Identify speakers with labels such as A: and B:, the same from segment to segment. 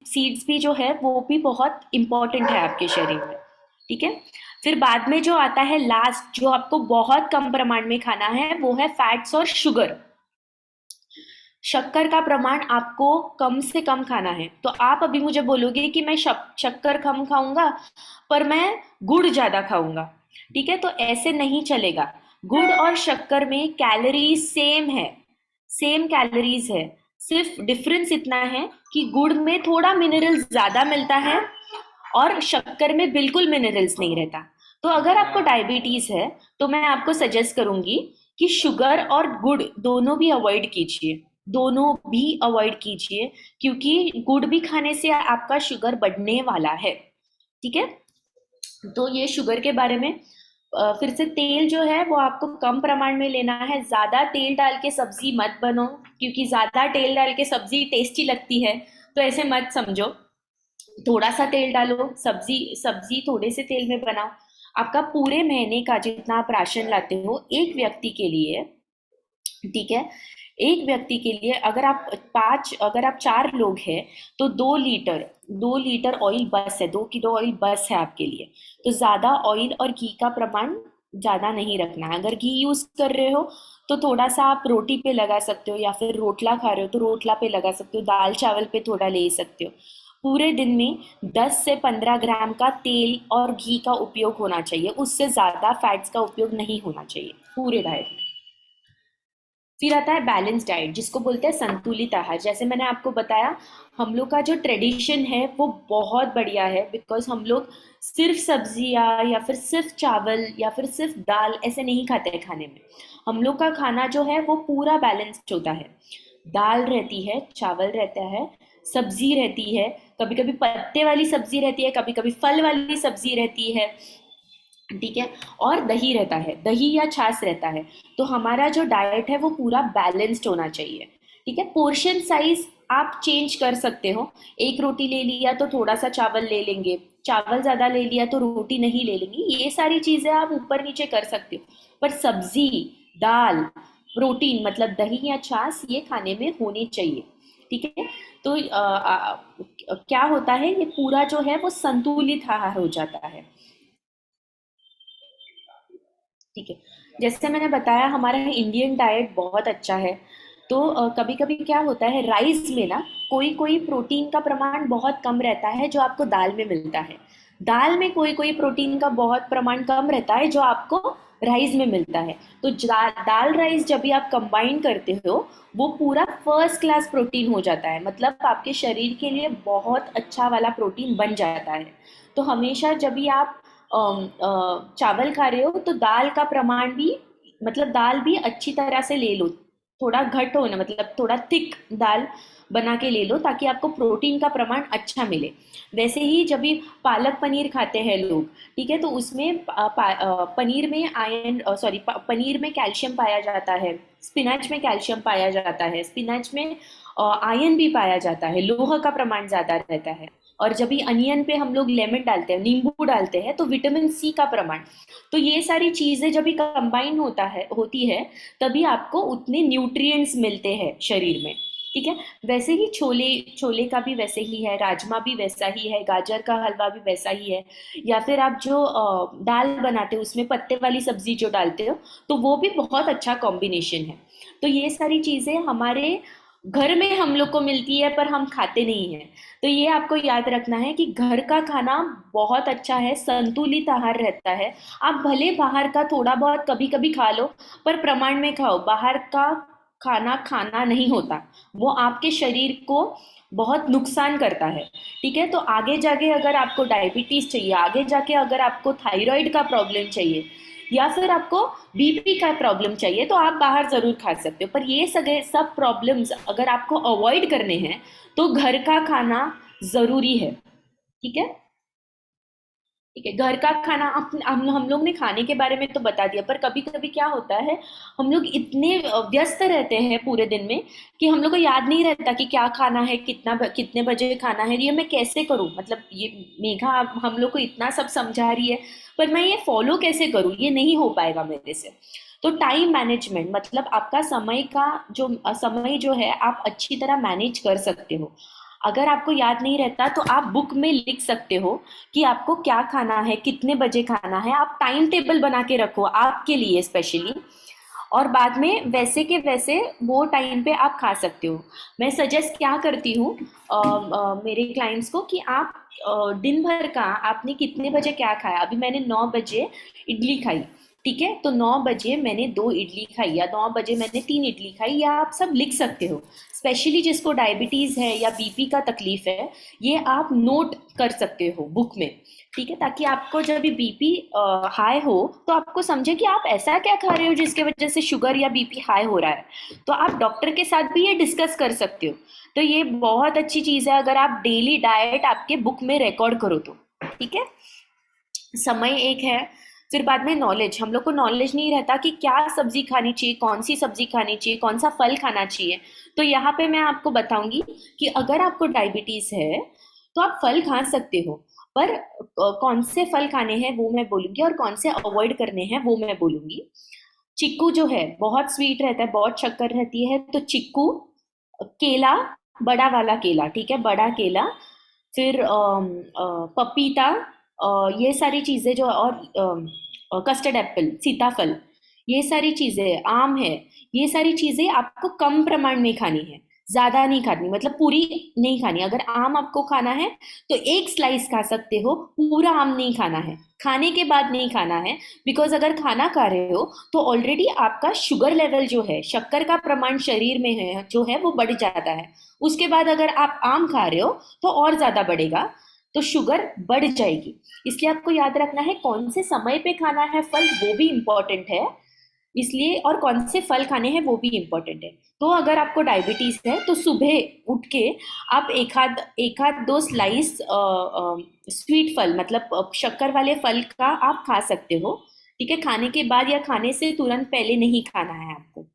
A: Seeds भी जो है वो भी बहुत इंपॉर्टेंट है आपके शरीर में। ठीक है। फिर बाद में जो आता है लास्ट, जो आपको बहुत कम प्रमाण में खाना है, वो है फैट्स और शुगर। शक्कर का प्रमाण आपको कम से कम खाना है। तो आप अभी मुझे बोलोगे कि मैं शक्कर कम खाऊंगा पर मैं गुड़ ज्यादा खाऊंगा। ठीक है, तो ऐसे नहीं चलेगा। गुड़ और शक्कर में कैलोरीज सेम है, सेम कैलोरीज है। सिर्फ डिफरेंस इतना है कि गुड़ में थोड़ा मिनरल्स ज्यादा मिलता है और शक्कर में बिल्कुल मिनरल्स नहीं रहता। तो अगर आपको डायबिटीज है तो मैं आपको सजेस्ट करूंगी कि शुगर और गुड़ दोनों भी अवॉइड कीजिए, दोनों भी अवॉइड कीजिए, क्योंकि गुड़ भी खाने से आपका शुगर बढ़ने वाला है। ठीक है। तो ये शुगर के बारे में। फिर से तेल जो है वो आपको कम प्रमाण में लेना है। ज्यादा तेल डाल के सब्जी मत बनो, क्योंकि ज्यादा तेल डाल के सब्जी टेस्टी लगती है, तो ऐसे मत समझो। थोड़ा सा तेल डालो, सब्जी सब्जी थोड़े से तेल में बनाओ। आपका पूरे महीने का जितना आप राशन लाते हो एक व्यक्ति के लिए, ठीक है, एक व्यक्ति के लिए अगर आप 4 लोग हैं तो 2 लीटर ऑयल बस है, 2 किलो ऑयल बस है आपके लिए। तो ज्यादा ऑयल और घी का प्रमाण ज्यादा नहीं रखना है। अगर घी यूज कर रहे हो तो थोड़ा सा आप रोटी पे लगा सकते हो, या फिर रोटला खा रहे हो तो रोटला पे लगा सकते हो, दाल चावल पे थोड़ा ले सकते हो। पूरे दिन में 10 से 15 ग्राम का तेल और घी का उपयोग होना चाहिए, उससे ज्यादा फैट्स का उपयोग नहीं होना चाहिए पूरे डाइट में। फिर आता है बैलेंस डाइट, जिसको बोलते हैं संतुलित आहार। जैसे मैंने आपको बताया, हम लोग का जो ट्रेडिशन है वो बहुत बढ़िया है, बिकॉज हम लोग सिर्फ सब्जियाँ या फिर सिर्फ चावल या फिर सिर्फ दाल ऐसे नहीं खाते हैं खाने में। हम लोग का खाना जो है वो पूरा बैलेंस्ड होता है। दाल रहती है, चावल रहता है, सब्जी रहती है, कभी कभी पत्ते वाली सब्जी रहती है, कभी कभी फल वाली सब्जी रहती है। ठीक है। और दही रहता है, दही या छाछ रहता है। तो हमारा जो डाइट है वो पूरा बैलेंस्ड होना चाहिए। ठीक है। पोर्शन साइज आप चेंज कर सकते हो। एक रोटी ले लिया तो थोड़ा सा चावल ले लेंगे, चावल ज्यादा ले लिया तो रोटी नहीं ले लेंगे, ये सारी चीजें आप ऊपर नीचे कर सकते हो। पर सब्जी, दाल, प्रोटीन मतलब दही या छाछ ये खाने में होनी चाहिए। ठीक है। तो क्या होता है, ये पूरा जो है वो संतुलित आहार हो जाता है। ठीक है। जैसे मैंने बताया, हमारा इंडियन डाइट बहुत अच्छा है। तो कभी कभी क्या होता है, राइस में ना कोई कोई प्रोटीन का प्रमाण बहुत कम रहता है जो आपको दाल में मिलता है। दाल में कोई कोई प्रोटीन का बहुत प्रमाण कम रहता है जो आपको राइस में मिलता है। तो दाल राइस जब भी आप कंबाइन करते हो, वो पूरा फर्स्ट क्लास प्रोटीन हो जाता है, मतलब आपके शरीर के लिए बहुत अच्छा वाला प्रोटीन बन जाता है। तो हमेशा जब भी आप चावल खा रहे हो तो दाल का प्रमाण भी, मतलब दाल भी अच्छी तरह से ले लो। थोड़ा घट हो ना, मतलब थोड़ा थिक दाल बना के ले लो ताकि आपको प्रोटीन का प्रमाण अच्छा मिले। वैसे ही जब भी पालक पनीर खाते हैं लोग, ठीक है, तो उसमें पनीर में आयरन, सॉरी, पनीर में कैल्शियम पाया जाता है, स्पिनच में कैल्शियम पाया जाता है, स्पिनच में आयरन भी पाया जाता है, लोह का प्रमाण ज्यादा रहता है। और जब भी अनियन पे हम लोग लेमन डालते हैं, नींबू डालते हैं, तो विटामिन सी का प्रमाण। तो ये सारी चीजें जब भी कंबाइन होती है, तभी आपको उतने न्यूट्रिएंट्स मिलते हैं शरीर में। ठीक है। वैसे ही छोले, छोले का भी वैसे ही है, राजमा भी वैसा ही है, गाजर का हलवा भी वैसा ही है। या फिर आप जो दाल बनाते हो उसमें पत्ते वाली सब्जी जो डालते हो, तो वो भी बहुत अच्छा कॉम्बिनेशन है। तो ये सारी चीजें हमारे घर में हम लोग को मिलती है पर हम खाते नहीं हैं। तो ये आपको याद रखना है कि घर का खाना बहुत अच्छा है, संतुलित आहार रहता है। आप भले बाहर का थोड़ा बहुत कभी कभी खा लो, पर प्रमाण में खाओ। बाहर का खाना खाना नहीं होता, वो आपके शरीर को बहुत नुकसान करता है। ठीक है। तो आगे जाके अगर आपको डायबिटीज चाहिए, आगे जाके अगर आपको थायराइड का प्रॉब्लम चाहिए, या फिर आपको बीपी का प्रॉब्लम चाहिए, तो आप बाहर जरूर खा सकते हो। पर ये सगे सब प्रॉब्लम्स अगर आपको अवॉइड करने हैं तो घर का खाना जरूरी है। ठीक है। ठीक है। घर का खाना हम लोग ने खाने के बारे में तो बता दिया, पर कभी कभी क्या होता है, हम लोग इतने व्यस्त रहते हैं पूरे दिन में कि हम लोग को याद नहीं रहता कि क्या खाना है, कितने बजे खाना है, ये मैं कैसे करूं। मतलब ये मेघा हम लोग को इतना सब समझा रही है, पर मैं ये फॉलो कैसे करूं, ये नहीं हो पाएगा मेरे से। तो टाइम मैनेजमेंट मतलब आपका समय का जो समय जो है आप अच्छी तरह मैनेज कर सकते हो। अगर आपको याद नहीं रहता तो आप बुक में लिख सकते हो कि आपको क्या खाना है, कितने बजे खाना है। आप टाइम टेबल बना के रखो आपके लिए स्पेशली, और बाद में वैसे के वैसे वो टाइम पे आप खा सकते हो। मैं सजेस्ट क्या करती हूँ मेरे क्लाइंट्स को कि आप दिन भर का आपने कितने बजे क्या खाया। अभी मैंने 9 बजे इडली खाई, ठीक है, तो 9 बजे मैंने 2 इडली खाई या 9 बजे मैंने 3 इडली खाई, या आप सब लिख सकते हो। स्पेशली जिसको डायबिटीज है या बीपी का तकलीफ है, ये आप नोट कर सकते हो बुक में, ठीक है, ताकि आपको जब भी बीपी हाई हो तो आपको समझे कि आप ऐसा क्या खा रहे हो जिसके वजह से शुगर या बीपी हाई हो रहा है। तो आप डॉक्टर के साथ भी ये डिस्कस कर सकते हो। तो ये बहुत अच्छी चीज है अगर आप डेली डाइट आपके बुक में रिकॉर्ड करो तो, ठीक है। समय एक है। फिर बाद में नॉलेज, हम लोग को नॉलेज नहीं रहता कि क्या सब्जी खानी चाहिए, कौन सी सब्जी खानी चाहिए, कौन सा फल खाना चाहिए। तो यहाँ पे मैं आपको बताऊंगी कि अगर आपको डायबिटीज है तो आप फल खा सकते हो, पर कौन से फल खाने हैं वो मैं बोलूंगी, और कौन से अवॉइड करने हैं वो मैं बोलूंगी। चिक्कू जो है बहुत स्वीट रहता है, बहुत शक्कर रहती है, तो चिक्कू, केला, बड़ा वाला केला, ठीक है, बड़ा केला। फिर पपीता, ये सारी चीजें जो, और कस्टर्ड एप्पल, सीताफल, ये सारी चीजें, आम है, ये सारी चीजें आपको कम प्रमाण में खानी है, ज्यादा नहीं खानी, मतलब पूरी नहीं खानी। अगर आम आपको खाना है तो एक स्लाइस खा सकते हो, पूरा आम नहीं खाना है, खाने के बाद नहीं खाना है। बिकॉज अगर खाना खा रहे हो तो ऑलरेडी आपका शुगर लेवल जो है, शक्कर का प्रमाण शरीर में है जो है वो बढ़ जाता है। उसके बाद अगर आप आम खा रहे हो तो और ज्यादा बढ़ेगा, तो शुगर बढ़ जाएगी। इसलिए आपको याद रखना है कौन से समय पे खाना है फल, वो भी इम्पोर्टेंट है। इसलिए, और कौन से फल खाने हैं वो भी इम्पोर्टेंट है। तो अगर आपको डायबिटीज है तो सुबह उठ के आप एक आध 2 स्लाइस स्वीट फल, मतलब शक्कर वाले फल का आप खा सकते हो, ठीक है। खाने के बाद या खाने से तुरंत पहले नहीं खाना है आपको।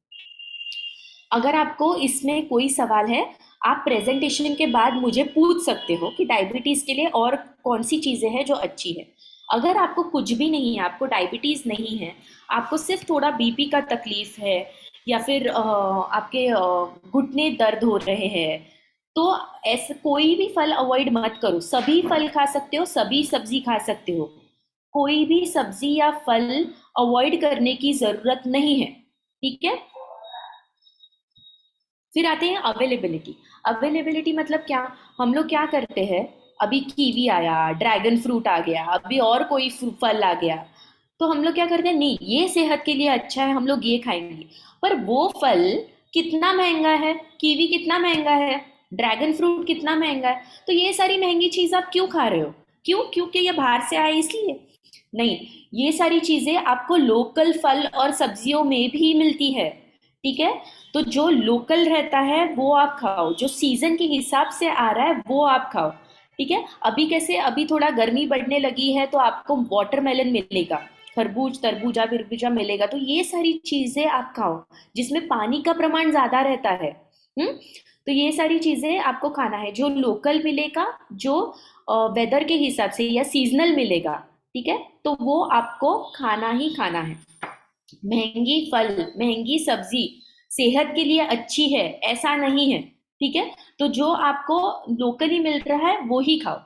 A: अगर आपको इसमें कोई सवाल है, आप प्रेजेंटेशन के बाद मुझे पूछ सकते हो कि डायबिटीज के लिए और कौन सी चीजें हैं जो अच्छी है। अगर आपको कुछ भी नहीं है, आपको डायबिटीज नहीं है, आपको सिर्फ थोड़ा बीपी का तकलीफ है, या फिर आपके घुटने दर्द हो रहे हैं, तो ऐसे कोई भी फल अवॉइड मत करो। सभी फल खा सकते हो, सभी सब्जी खा सकते हो, कोई भी सब्जी या फल अवॉइड करने की जरूरत नहीं है, ठीक है। फिर आते हैं अवेलेबिलिटी। अवेलेबिलिटी मतलब क्या, हम लोग क्या करते हैं, अभी कीवी आया, ड्रैगन फ्रूट आ गया, अभी और कोई फल आ गया, तो हम लोग क्या करते हैं, नहीं ये सेहत के लिए अच्छा है, हम लोग ये खाएंगे। पर वो फल कितना महंगा है, कीवी कितना महंगा है, ड्रैगन फ्रूट कितना महंगा है, तो ये सारी महंगी चीज आप क्यों खा रहे हो? क्यों? क्योंकि ये बाहर से आए इसलिए नहीं। ये सारी चीजें आपको लोकल फल और सब्जियों में भी मिलती है, ठीक है। तो जो लोकल रहता है वो आप खाओ, जो सीजन के हिसाब से आ रहा है वो आप खाओ, ठीक है। अभी कैसे, अभी थोड़ा गर्मी बढ़ने लगी है तो आपको वाटरमेलन मिलेगा, खरबूज, तरबूजा, बिरबूजा मिलेगा, तो ये सारी चीजें आप खाओ जिसमें पानी का प्रमाण ज्यादा रहता है। हम्म। तो ये सारी चीजें आपको खाना है, जो लोकल मिलेगा, जो वेदर के हिसाब से या सीजनल मिलेगा, ठीक है, तो वो आपको खाना ही खाना है। महंगी फल, महंगी सब्जी सेहत के लिए अच्छी है ऐसा नहीं है, ठीक है। तो जो आपको लोकली मिल रहा है वो ही खाओ।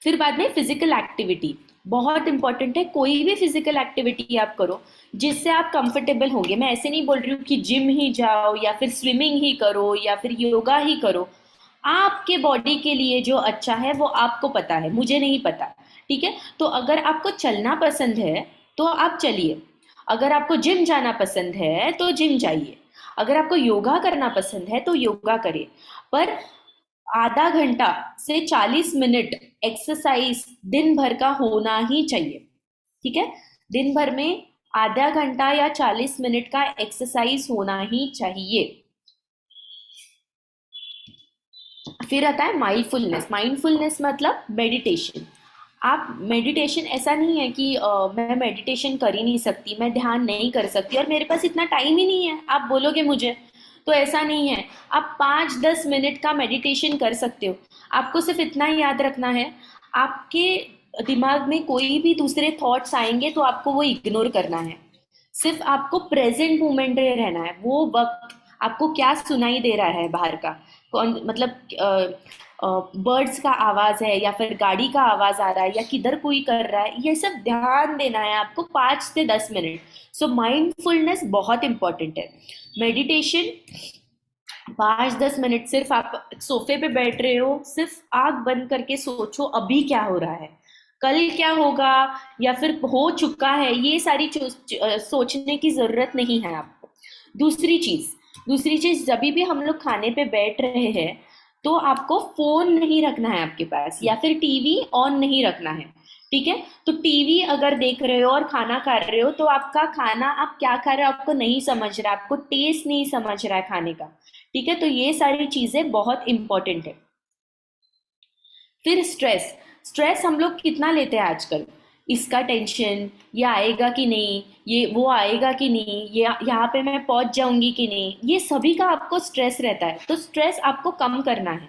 A: फिर बाद में फिजिकल एक्टिविटी बहुत इंपॉर्टेंट है। कोई भी फिजिकल एक्टिविटी आप करो जिससे आप कंफर्टेबल होंगे। मैं ऐसे नहीं बोल रही हूँ कि जिम ही जाओ या फिर स्विमिंग ही करो या फिर योगा ही करो। आपके बॉडी के लिए जो अच्छा है वो आपको पता है, मुझे नहीं पता, ठीक है। तो अगर आपको चलना पसंद है तो आप चलिए, अगर आपको जिम जाना पसंद है तो जिम जाइए, अगर आपको योगा करना पसंद है तो योगा करिए। पर आधा घंटा से 40 मिनट एक्सरसाइज दिन भर का होना ही चाहिए, ठीक है। दिन भर में आधा घंटा या 40 मिनट का एक्सरसाइज होना ही चाहिए। फिर आता है माइंडफुलनेस। माइंडफुलनेस मतलब मेडिटेशन। आप मेडिटेशन, ऐसा नहीं है कि मैं मेडिटेशन कर ही नहीं सकती, मैं ध्यान नहीं कर सकती और मेरे पास इतना टाइम ही नहीं है, आप बोलोगे मुझे, तो ऐसा नहीं है। आप 5-10 मिनट का मेडिटेशन कर सकते हो। आपको सिर्फ इतना ही याद रखना है, आपके दिमाग में कोई भी दूसरे थॉट्स आएंगे तो आपको वो इग्नोर करना है। सिर्फ आपको प्रेजेंट मोमेंट में रहना है। वो वक्त आपको क्या सुनाई दे रहा है बाहर का, कौन मतलब बर्ड्स का आवाज है या फिर गाड़ी का आवाज आ रहा है या किधर कोई कर रहा है, ये सब ध्यान देना है आपको 5 से 10 मिनट। सो माइंडफुलनेस बहुत इंपॉर्टेंट है। मेडिटेशन 5-10 मिनट सिर्फ आप सोफे पे बैठ रहे हो, सिर्फ आंख बंद करके सोचो अभी क्या हो रहा है, कल क्या होगा, या फिर हो चुका है, ये सारी सोचने की जरूरत नहीं है आपको। दूसरी चीज दूसरी चीज जब भी हम लोग खाने पे बैठ रहे हैं तो आपको फोन नहीं रखना है आपके पास या फिर टीवी ऑन नहीं रखना है। ठीक है, तो टीवी अगर देख रहे हो और खाना खा रहे हो तो आपका खाना आप क्या खा रहे हो आपको नहीं समझ रहा, आपको टेस्ट नहीं समझ रहा है खाने का। ठीक है, तो ये सारी चीजें बहुत इंपॉर्टेंट है। फिर स्ट्रेस, स्ट्रेस हम लोग कितना लेते हैं आजकल, इसका टेंशन, ये आएगा कि नहीं, ये वो आएगा कि नहीं, ये यहाँ पे मैं पहुंच जाऊंगी कि नहीं, ये सभी का आपको स्ट्रेस रहता है। तो स्ट्रेस आपको कम करना है।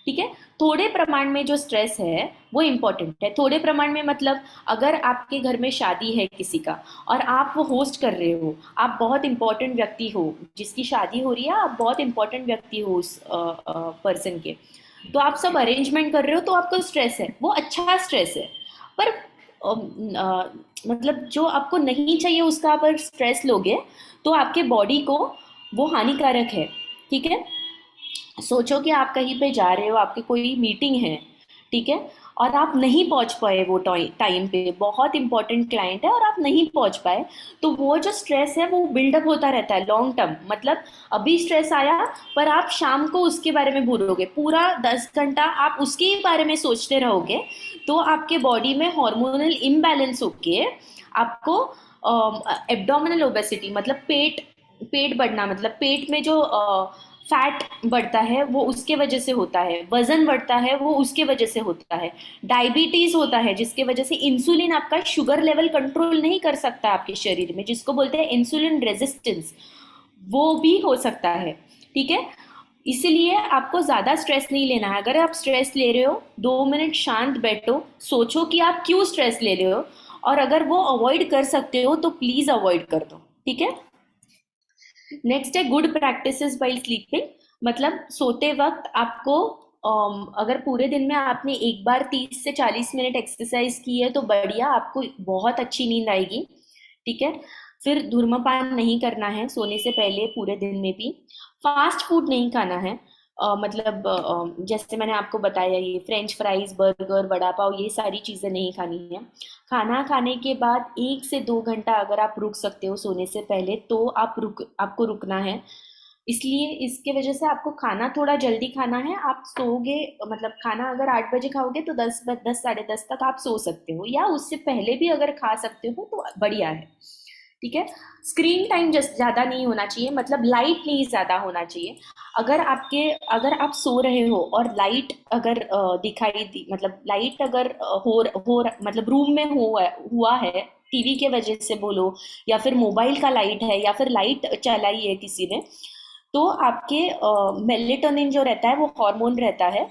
A: ठीक है, थोड़े प्रमाण में जो स्ट्रेस है वो इम्पोर्टेंट है। थोड़े प्रमाण में मतलब अगर आपके घर में शादी है किसी का और आप वो होस्ट कर रहे हो, आप बहुत इंपॉर्टेंट व्यक्ति हो, जिसकी शादी हो रही है, आप बहुत इंपॉर्टेंट व्यक्ति हो उस पर्सन के, तो आप सब अरेंजमेंट कर रहे हो तो आपको स्ट्रेस है, वो अच्छा स्ट्रेस है। पर मतलब जो आपको नहीं चाहिए उसका अगर स्ट्रेस लोगे तो आपके बॉडी को वो हानिकारक है। ठीक है, सोचो कि आप कहीं पे जा रहे हो, आपकी कोई मीटिंग है, ठीक है, और आप नहीं पहुंच पाए वो टाइम पे, बहुत इंपॉर्टेंट क्लाइंट है और आप नहीं पहुंच पाए, तो वो जो स्ट्रेस है वो बिल्डअप होता रहता है लॉन्ग टर्म। मतलब अभी स्ट्रेस आया पर आप शाम को उसके बारे में भूलोगे, पूरा 10 घंटा आप उसके ही बारे में सोचते रहोगे, तो आपके बॉडी में हार्मोनल इम्बैलेंस होके आपको एब्डोमिनल ओबेसिटी, मतलब पेट पेट बढ़ना, मतलब पेट में जो फैट बढ़ता है वो उसके वजह से होता है, वजन बढ़ता है वो उसके वजह से होता है, डायबिटीज होता है जिसके वजह से इंसुलिन आपका शुगर लेवल कंट्रोल नहीं कर सकता आपके शरीर में, जिसको बोलते हैं इंसुलिन रेजिस्टेंस, वो भी हो सकता है। ठीक है, इसीलिए आपको ज्यादा स्ट्रेस नहीं लेना है। अगर आप स्ट्रेस ले रहे हो, 2 मिनट शांत बैठो, सोचो कि आप क्यों स्ट्रेस ले रहे हो, और अगर वो अवॉइड कर सकते हो तो प्लीज अवॉइड कर दो। ठीक है, नेक्स्ट है गुड प्रैक्टिसेस वाइल स्लीपिंग। मतलब सोते वक्त आपको अगर पूरे दिन में आपने एक बार 30 से 40 मिनट एक्सरसाइज की है तो बढ़िया, आपको बहुत अच्छी नींद आएगी। ठीक है, फिर धूम्रपान नहीं करना है सोने से पहले पूरे दिन में भी। फास्ट फूड नहीं खाना है, मतलब जैसे मैंने आपको बताया ये French fries, burger, vada pav, ये सारी चीज़ें नहीं खानी है। खाना खाने के बाद 1 से 2 घंटा अगर आप रुक सकते हो सोने से पहले तो आपको रुकना है। इसलिए इसके वजह से आपको खाना थोड़ा जल्दी खाना है। आप सोओगे, मतलब खाना अगर 8 बजे खाओगे तो 10 साढ़े 10 तक आप सो सकते हो, या उससे पहले भी अगर खा सकते हो तो बढ़िया है। ठीक है, स्क्रीन टाइम जस्ट ज़्यादा नहीं होना चाहिए, मतलब लाइट नहीं ज़्यादा होना चाहिए। अगर आप सो रहे हो और लाइट अगर दिखाई दी, मतलब लाइट अगर मतलब रूम में हुआ है, टीवी के वजह से बोलो, या फिर मोबाइल का लाइट है, या फिर लाइट चलाई है किसी ने, तो आपके मेलेटोनिन जो रहता है, वो हार्मोन रहता है,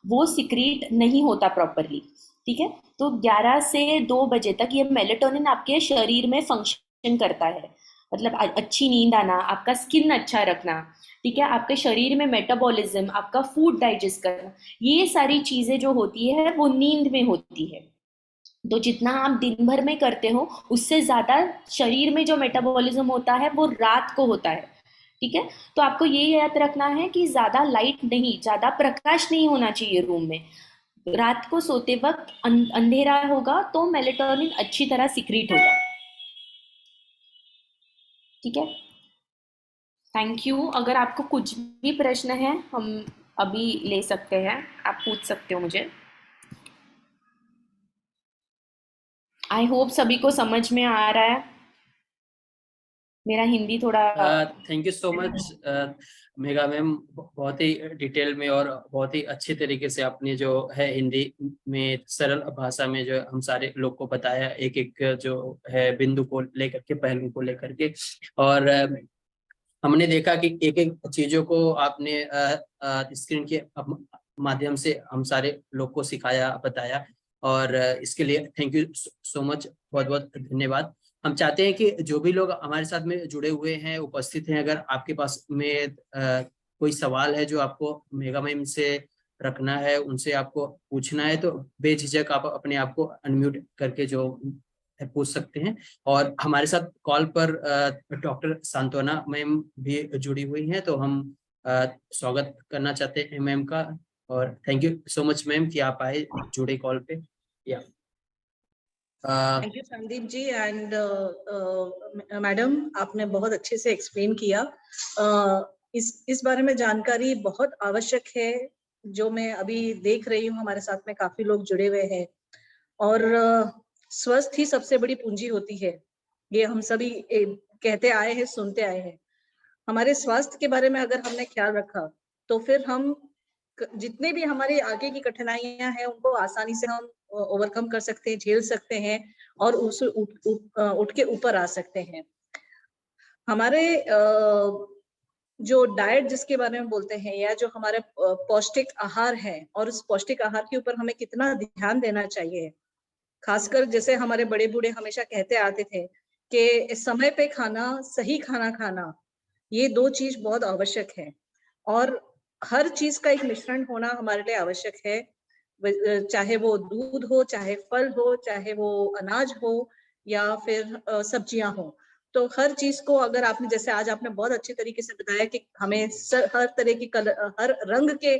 A: वो सिक्रीट नहीं होता प्रॉपरली। ठीक है, तो 11 से 2 बजे तक ये मेलेटोनिन आपके शरीर में फंक्शन करता है, मतलब अच्छी नींद आना, आपका स्किन अच्छा रखना, ठीक है, आपके शरीर में मेटाबॉलिज्म, आपका फूड डाइजेस्ट करना, ये सारी चीजें जो होती है वो नींद में होती है। तो जितना आप दिन भर में करते हो उससे ज्यादा शरीर में जो मेटाबॉलिज्म होता है वो रात को होता है। ठीक है, तो आपको ये याद रखना है कि ज्यादा लाइट नहीं, ज्यादा प्रकाश नहीं होना चाहिए रूम में। रात को सोते वक्त अंधेरा होगा तो मेलेटोनिन अच्छी तरह सिक्रीट होगा। ठीक है, थैंक यू। अगर आपको कुछ भी प्रश्न है हम अभी ले सकते हैं, आप पूछ सकते हो मुझे। आई होप सभी को समझ में आ रहा है, मेरा हिंदी थोड़ा
B: thank you so much Megha ma'am, बहुत ही डिटेल में और बहुत ही अच्छे तरीके से आपने जो है हिंदी में सरल भाषा में जो हम सारे लोग को बताया, एक एक जो है बिंदु को लेकर के, पहलू को लेकर के। और हमने देखा कि एक एक चीजों को आपने स्क्रीन के माध्यम से हम सारे लोग को सिखाया, बताया, और इसके लिए थैंक यू सो मच, बहुत बहुत धन्यवाद। हम चाहते हैं कि जो भी लोग हमारे साथ में जुड़े हुए हैं, उपस्थित हैं, अगर आपके पास में कोई सवाल है जो आपको मेगा मैम से रखना है, उनसे आपको पूछना है, तो बेझिझक आप अपने आप को अनम्यूट करके जो है पूछ सकते हैं। और हमारे साथ कॉल पर डॉक्टर सांत्वना मैम भी जुड़ी हुई हैं, तो हम स्वागत करना चाहते हैं मैम का। और thank you so much ma'am कि आप आए, जुड़े कॉल पे। या
C: thank you Sandeep ji and madam, आपने बहुत अच्छे से एक्सप्लेन किया। इस बारे में जानकारी बहुत आवश्यक है, जो मैं अभी देख रही हूँ हमारे साथ में काफी लोग जुड़े हुए हैं। और स्वस्थ ही सबसे बड़ी पूंजी होती है, ये हम सभी कहते आए हैं, सुनते आए हैं। हमारे स्वास्थ्य के बारे में अगर हमने ख्याल रखा तो फिर हम जितने भी हमारे आगे की कठिनाइयां हैं उनको आसानी से हम ओवरकम कर सकते हैं, झेल सकते हैं और उस उठ के ऊपर आ सकते हैं। हमारे जो डाइट जिसके बारे में बोलते हैं, या जो हमारे पौष्टिक आहार है, और उस पौष्टिक आहार के ऊपर हमें कितना ध्यान देना चाहिए। खासकर जैसे हमारे बड़े बूढ़े हमेशा कहते आते थे कि समय पे खाना, सही खाना खाना, ये 2 चीज बहुत आवश्यक है। और हर चीज का एक मिश्रण होना हमारे लिए आवश्यक है, चाहे वो दूध हो, चाहे फल हो, चाहे वो अनाज हो, या फिर सब्जियां हो। तो हर चीज को अगर आपने, जैसे आज आपने बहुत अच्छे तरीके से बताया कि हमें हर तरह की हर रंग के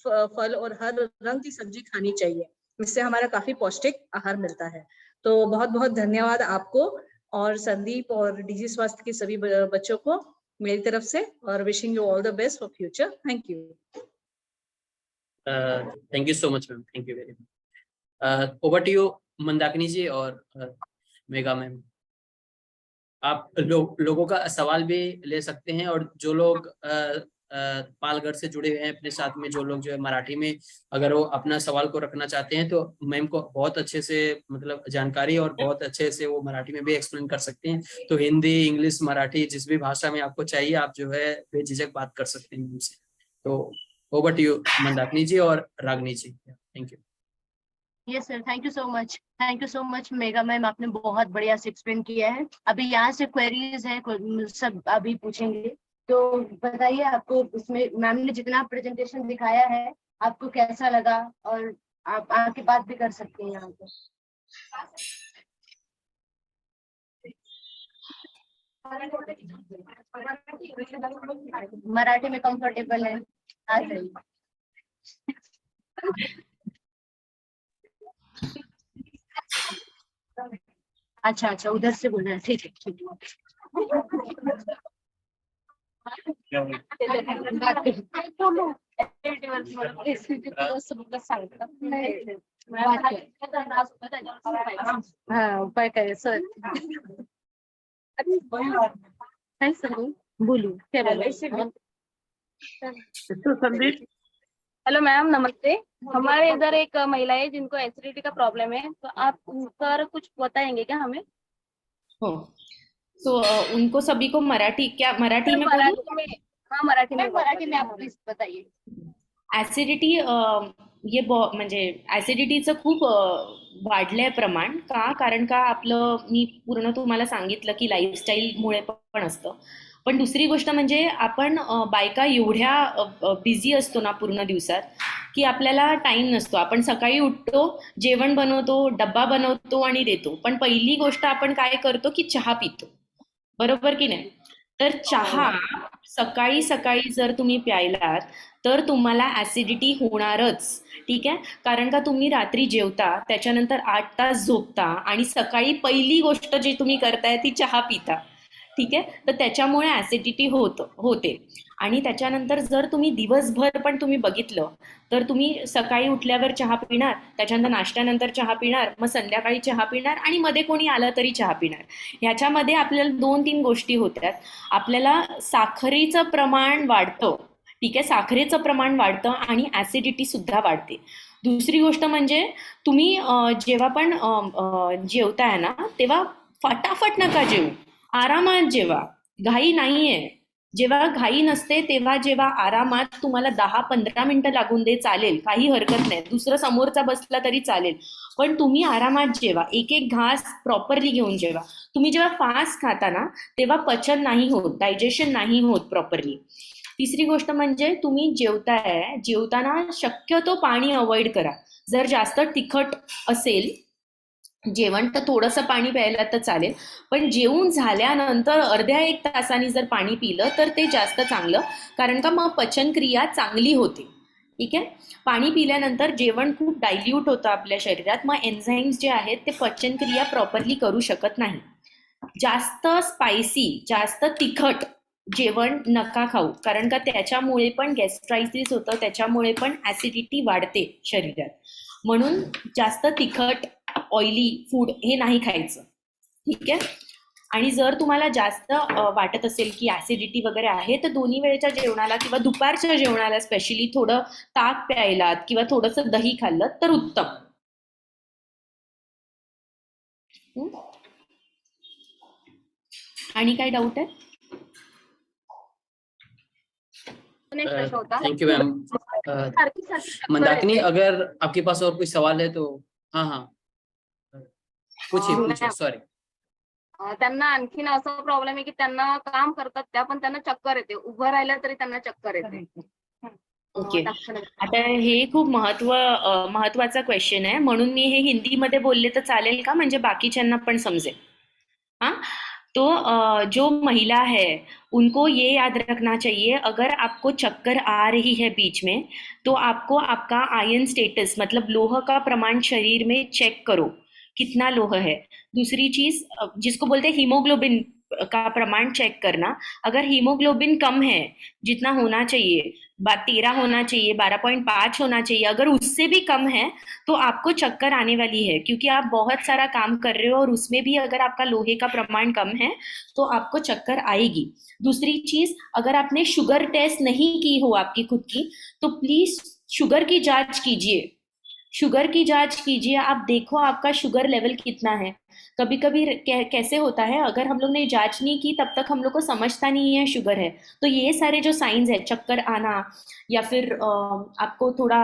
C: फल और हर रंग की सब्जी खानी चाहिए, इससे हमारा काफी पौष्टिक आहार मिलता है। तो बहुत बहुत धन्यवाद आपको और संदीप और डीजी स्वास्थ्य के सभी बच्चों को मेरी तरफ से, और wishing you all the best for future. Thank you.
B: Thank you so much ma'am, thank you very much. Over to you Mandakini ji और मेगा मैम। आप लोगों का सवाल भी ले सकते हैं, और जो लोग पालगढ़ से जुड़े हुए हैं अपने साथ में, जो लोग जो है मराठी में अगर वो अपना सवाल को रखना चाहते हैं, तो मैम को बहुत अच्छे से मतलब जानकारी और बहुत अच्छे से वो मराठी में भी एक्सप्लेन कर सकते हैं। तो हिंदी, इंग्लिश, मराठी, जिस भी भाषा में आपको चाहिए, आप जो है बेझिझक बात कर सकते हैं उनसे। तो over to you Mandakini ji और Ragini ji. Thank you.
D: Yes sir, thank you so much Megha ma'am, आपने बहुत बढ़िया से एक्सप्लेन किया है। अभी यहाँ से क्वेरीज है, सब अभी पूछेंगे। तो बताइए, आपको इसमें मैम ने जितना प्रेजेंटेशन दिखाया है आपको कैसा लगा, और आप आके बात भी कर सकते हैं यहाँ पे। मराठी में कंफर्टेबल है, आ जाइए। अच्छा, उधर से बोल रहे हैं, ठीक है। हाँ, उपाय काय सर? काय सर बोलू, क्या बोलू?
B: संदीप,
D: हेलो मैम, नमस्ते। हमारे इधर एक महिला है जिनको एसिडिटी का प्रॉब्लम है, तो आप उनका कुछ बताएंगे क्या हमें?
A: हो। तो उनको सभी को मराठी में बोलूं?
D: मराठी में, हाँ मराठी में आप प्लीज बताइए।
A: ऍसिडिटी हे म्हणजे ऍसिडिटीचं खूप वाढलंय प्रमाण का, कारण का आपलं, मी पूर्ण तुम्हाला सांगितलं की लाईफस्टाईलमुळे पण असतं, पण दुसरी गोष्ट म्हणजे आपण बायका एवढ्या बिझी असतो ना पूर्ण दिवसात, की आपल्याला टाइम नसतो. आपण सकाळी उठतो, जेवण बनवतो, डब्बा बनवतो आणि देतो, पण पहिली गोष्ट आपण काय करतो की चहा पितो, बरोबर की नाही? तर चहा सकाळी सकाळी जर तुम्ही प्यायलात तर तुम्हाला ऍसिडिटी होणारच, ठीक आहे? कारण का तुम्ही रात्री जेवता, त्याच्यानंतर 8 तास झोपता आणि सकाळी पहिली गोष्ट जी तुम्ही करताय ती चहा पिता, ठीक आहे? तर त्याच्यामुळे ऍसिडिटी होते. आणि त्याच्यानंतर जर तुम्ही दिवसभर पण तुम्ही बघितलं तर तुम्ही सकाळी उठल्यावर चहा पिणार, त्याच्यानंतर नाश्त्यानंतर चहा पिणार, मग संध्याकाळी चहा पिणार, आणि मध्ये कोणी आलं तरी चहा पिणार. ह्याच्यामध्ये आपल्याला 2-3 गोष्टी होत्यात. आपल्याला साखरेचं प्रमाण वाढतं, ठीक आहे? साखरेचं प्रमाण वाढतं आणि ऍसिडिटी सुद्धा वाढते. दुसरी गोष्ट म्हणजे तुम्ही जेव्हा पण जेवताय ना, तेव्हा फटाफट नका जेवू, आरामात जेवा, घाई नाहीये. जेव्हा घाई नसते तेव्हा जेव्हा आरामात, तुम्हाला 10-15 मिनिटं लागून दे, चालेल, काही हरकत नाही, दुसरं समोरचा बसला तरी चालेल, पण तुम्ही आरामात जेवा, एक घास प्रॉपरली घेऊन जेवा. तुम्ही जेव्हा फास्ट खाता ना तेव्हा पचन नाही होत, डायजेशन नाही होत प्रॉपरली. तिसरी गोष्ट म्हणजे तुम्ही जेवताना शक्यतो पाणी अवॉइड करा. जर जास्त तिखट असेल जेवण तर थोडंसं पाणी प्यायला तर चालेल, पण जेवून झाल्यानंतर अर्ध्या 1 तासाने जर पाणी पिलं तर ते जास्त चांगलं, कारण का मग पचनक्रिया चांगली होते. ठीक आहे. पाणी पिल्यानंतर जेवण खूप डायल्यूट होतं आपल्या शरीरात, मग एन्झाईम्स जे आहेत ते पचनक्रिया प्रॉपरली करू शकत नाही. जास्त स्पायसी, जास्त तिखट जेवण नका खाऊ, कारण का त्याच्यामुळे पण गॅस्ट्रायसिस होतं, त्याच्यामुळे पण ऍसिडिटी वाढते शरीरात. म्हणून जास्त तिखट ऑइली फूड हे नाही खायचं. ठीक आहे. आणि जर तुम्हाला जास्त वाटत असेल की ऍसिडिटी वगैरे आहे तर दोन्ही वेळेच्या जेवणाला किंवा दुपारच्या जेवणाला स्पेशली थोडं ताक प्यायलात किंवा थोडंसं दही खाल्लं तर उत्तम. हं? आणि काय डाऊट आहे?
D: नेक्स्ट प्रश्न होता
B: थैंक यू मैम.
D: सारखी चक्कर
B: मंदाकिनी,
D: येते.
B: अगर आपके पास और कोई सवाल है तो हाँ हाँ पूछिए सॉरी.
D: त्यांना आणखीन असा प्रॉब्लेम आहे की त्यांना काम करतात त्या पण त्यांना चक्कर येते, उभं राहिलं तरी त्यांना चक्कर येते.
A: ओके.
D: दाखवलं.
A: आता हे खूप महत्वाचा क्वेश्चन आहे, म्हणून मी हे हिंदीमध्ये बोलले तर चालेल का, म्हणजे बाकीच्यांना पण समजेल. हाँ, तो जो महिला है उनको ये याद रखना चाहिए, अगर आपको चक्कर आ रही है बीच में तो आपको आपका आयरन स्टेटस मतलब लोह का प्रमाण शरीर में चेक करो कितना लोह है. दूसरी चीज जिसको बोलते हैं हीमोग्लोबिन का प्रमाण चेक करना. अगर हीमोग्लोबिन कम है, जितना होना चाहिए 13 होना चाहिए, 12.5 होना चाहिए, अगर उससे भी कम है तो आपको चक्कर आने वाली है, क्योंकि आप बहुत सारा काम कर रहे हो और उसमें भी अगर आपका लोहे का प्रमाण कम है तो आपको चक्कर आएगी. दूसरी चीज, अगर आपने शुगर टेस्ट नहीं की हो आपकी खुद की तो प्लीज शुगर की जांच कीजिए. शुगर की जांच कीजिए, आप देखो आपका शुगर लेवल कितना है. कभी कभी कैसे होता है, अगर हम लोग ने जांच नहीं की तब तक हम लोग को समझता नहीं है शुगर है. तो ये सारे जो साइंस है, चक्कर आना या फिर आपको थोड़ा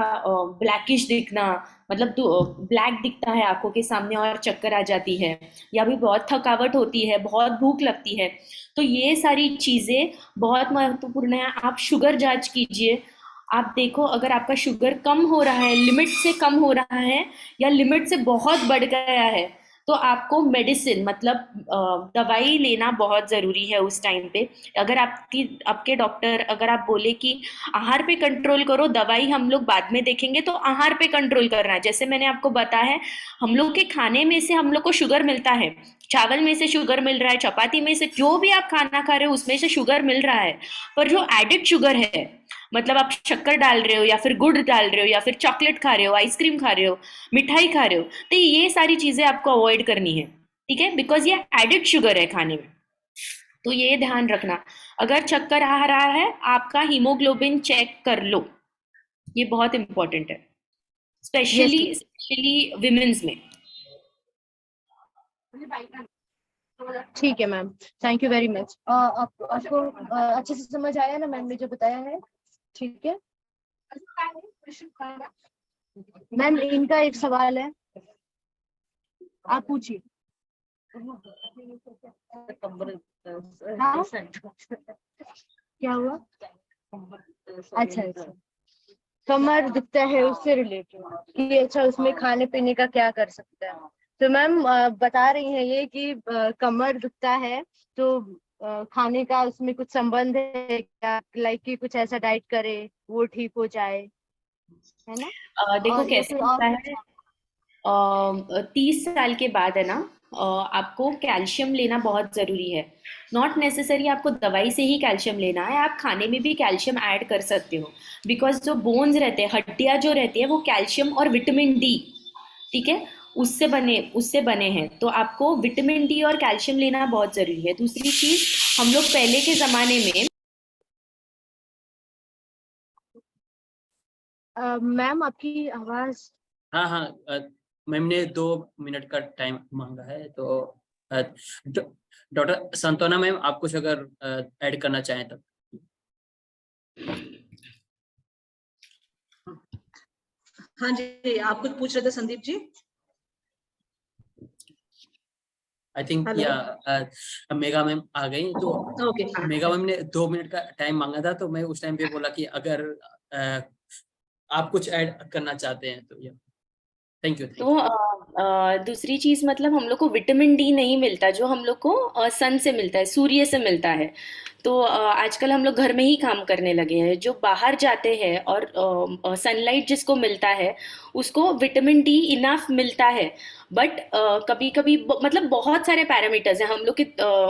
A: ब्लैकिश दिखना, मतलब ब्लैक दिखता है आंखों के सामने और चक्कर आ जाती है, या भी बहुत थकावट होती है, बहुत भूख लगती है, तो ये सारी चीजें बहुत महत्वपूर्ण है. आप शुगर जांच कीजिए. आप देखो अगर आपका शुगर कम हो रहा है, लिमिट से कम हो रहा है या लिमिट से बहुत बढ़ गया है, तो आपको मेडिसिन मतलब दवाई लेना बहुत ज़रूरी है उस टाइम पे. अगर आपके डॉक्टर अगर आप बोले कि आहार पे कंट्रोल करो, दवाई हम लोग बाद में देखेंगे, तो आहार पे कंट्रोल करना है. जैसे मैंने आपको बताया है, हम लोग के खाने में से हम लोग को शुगर मिलता है, चावल में से शुगर मिल रहा है, चपाती में से, जो भी आप खाना खा रहे हो उसमें से शुगर मिल रहा है. पर जो एडिड शुगर है, मतलब आप शक्कर डाल रहे हो या फिर गुड़ डाल रहे हो या फिर चॉकलेट खा रहे हो, आइसक्रीम खा रहे हो, मिठाई खा रहे हो, तो ये सारी चीजें आपको अवॉइड करनी है. ठीक है, बिकॉज ये एडिड शुगर है खाने में, तो ये ध्यान रखना. अगर चक्कर आ रहा है, आपका हीमोग्लोबिन चेक कर लो, ये बहुत इंपॉर्टेंट है, स्पेशली विमेन्स में.
D: ठीक है ma'am, thank you very much. आपको अच्छे से समझ आया ना मैम ने जो बताया है? ठीक है मैम, इनका एक सवाल है, आप पूछिए. हाँ? क्या हुआ? अच्छा अच्छा, कमर दुखता है उससे रिलेटेड कि अच्छा उसमें खाने पीने का क्या कर सकते हैं. तो मैम बता रही हैं ये कि कमर दुखता है तो खाने का उसमें कुछ संबंध है क्या, लाइक कि कुछ ऐसा डाइट करे वो ठीक हो जाए, है ना?
A: देखो
D: और या
A: कैसे
D: फिर
A: होता
D: और
A: है, 30 साल के बाद है ना, आपको कैल्शियम लेना बहुत ज़रूरी है. नॉट नेसेसरी आपको दवाई से ही कैल्शियम लेना है, आप खाने में भी कैल्शियम ऐड कर सकते हो. बिकॉज जो बोन्स रहते हैं, हड्डियाँ जो रहती है, वो कैल्शियम और विटामिन डी, ठीक है, उससे बने हैं. तो आपको विटामिन डी और कैल्शियम लेना बहुत ज़रूरी है. दूसरी चीज़, हम लोग पहले के ज़माने में
D: मैम आपकी आवाज.
B: हाँ हाँ मैम ने 2 मिनट का टाइम मांगा है, तो डॉक्टर संतोना मैम आप कुछ अगर ऐड करना चाहें तो.
C: हाँ जी, आप कुछ पूछ रहे थे Sandeep ji?
B: I think
C: Hello.
B: या मेगा मैम आ गई, तो
C: Okay.
B: मेगा मैम ने 2 मिनट का टाइम मांगा था, तो मैं उस टाइम पे बोला कि अगर आप कुछ ऐड करना चाहते हैं तो या थैंक यू।
A: तो दूसरी चीज मतलब हम लोग को विटामिन डी नहीं मिलता जो हम लोग को सन से मिलता है, सूर्य से मिलता है। तो आजकल हम लोग घर में ही काम करने लगे हैं, जो बाहर जाते हैं और सनलाइट जिसको मिलता है उसको विटामिन डी इनफ मिलता है। बट कभी कभी मतलब बहुत सारे पैरामीटर्स हैं हम लोग के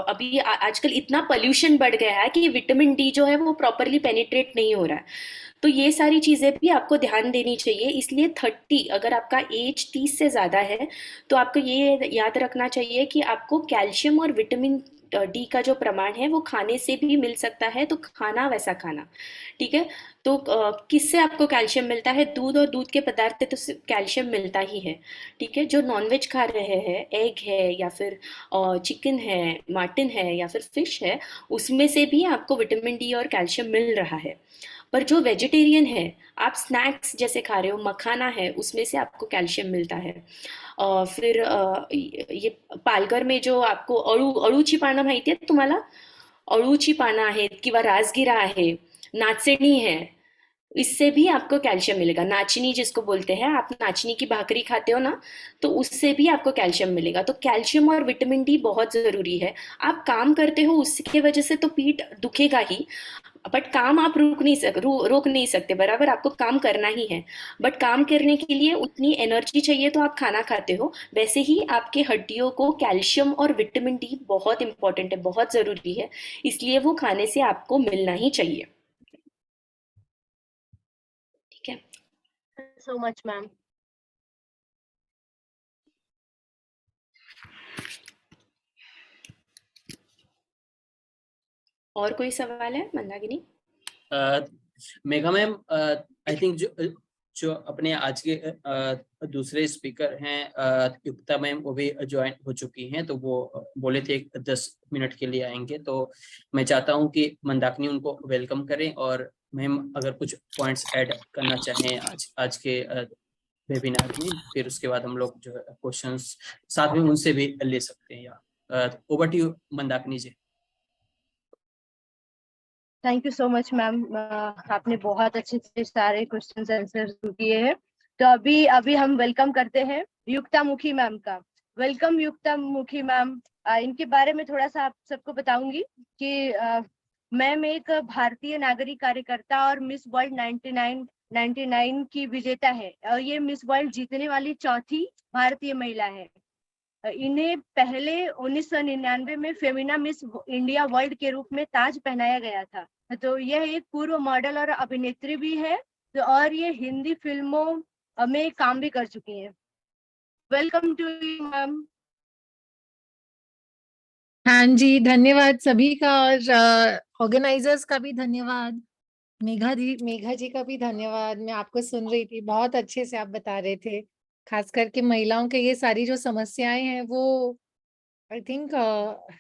A: अभी आजकल इतना पोल्यूशन बढ़ गया है कि विटामिन डी जो है वो प्रॉपरली पेनिट्रेट नहीं हो रहा है। तो ये सारी चीज़ें भी आपको ध्यान देनी चाहिए। इसलिए 30, अगर आपका एज 30 से ज़्यादा है तो आपको ये याद रखना चाहिए कि आपको कैल्शियम और विटामिन डी का जो प्रमाण है वो खाने से भी मिल सकता है, तो खाना वैसा खाना। ठीक है। तो किससे आपको कैल्शियम मिलता है? दूध और दूध के पदार्थ से तो कैल्शियम मिलता ही है। ठीक है। जो नॉनवेज खा रहे हैं, एग है या फिर चिकन है, मटन है या फिर फिश है, उसमें से भी आपको विटामिन डी और कैल्शियम मिल रहा है। पर जो वेजिटेरियन है, आप स्नैक्स जैसे खा रहे हो, मखाना है, उसमें से आपको कैल्शियम मिलता है। फिर ये पालघर में जो आपको अळूची पानं माहिती आहेत तुम्हाला? अळूची पानं आहेत किंवा राजगिरा आहे, नाचणी है, इससे भी आपको कैल्शियम मिलेगा। नाचनी जिसको बोलते हैं, आप नाचनी की भाकरी खाते हो ना, तो उससे भी आपको कैल्शियम मिलेगा। तो कैल्शियम और विटामिन डी बहुत ज़रूरी है। आप काम करते हो उसके वजह से तो पीठ दुखेगा ही, बट काम आप रोक नहीं सकते, बराबर आपको काम करना ही है। बट काम करने के लिए उतनी एनर्जी चाहिए तो आप खाना खाते हो। वैसे ही आपके हड्डियों को कैल्शियम और विटामिन डी बहुत इंपॉर्टेंट है, बहुत ज़रूरी है, इसलिए वो खाने से आपको मिलना ही चाहिए। ठीक है।
D: so much, ma'am.
A: और कोई सवाल है Mandakini?
B: Mega ma'am, I think जो जो अपने आज के दूसरे स्पीकर हैं युक्ता मैम, वो भी ज्वाइन हो चुकी हैं, तो वो बोले थे 10 मिनट के लिए आएंगे। तो मैं चाहता हूं कि मंदाकिनी उनको वेलकम करें, और मैम अगर कुछ पॉइंट्स ऐड करना चाहें आज के वेबिनार में, फिर उसके बाद हम लोग जो है क्वेश्चंस साथ में उनसे भी ले सकते हैं। या over to you Mandakini ji.
D: Thank you so much ma'am, आपने बहुत अच्छे से सारे क्वेश्चंस आंसर किए हैं। तो अभी अभी हम वेलकम करते हैं युक्ता मुखी मैम का। वेलकम युक्ता मुखी मैम। इनके बारे में थोड़ा सा आप सबको बताऊंगी कि मैम एक भारतीय नागरिक कार्यकर्ता और मिस वर्ल्ड 99 की विजेता है, और ये मिस वर्ल्ड जीतने वाली चौथी भारतीय महिला है। इन्हें पहले 1999 में फेमिना मिस इंडिया वर्ल्ड के रूप में ताज पहनाया गया था। तो यह एक पूर्व मॉडल और अभिनेत्री भी है, तो और ये हिंदी फिल्मों में काम भी कर चुकी हैं। Welcome to you ma'am.
E: हाँ जी, धन्यवाद सभी का, और ऑर्गेनाइजर्स का भी धन्यवाद। मेघा जी का भी धन्यवाद। मैं आपको सुन रही थी, बहुत अच्छे से आप बता रहे थे। खास करके महिलाओं के ये सारी जो समस्याएं हैं वो आई थिंक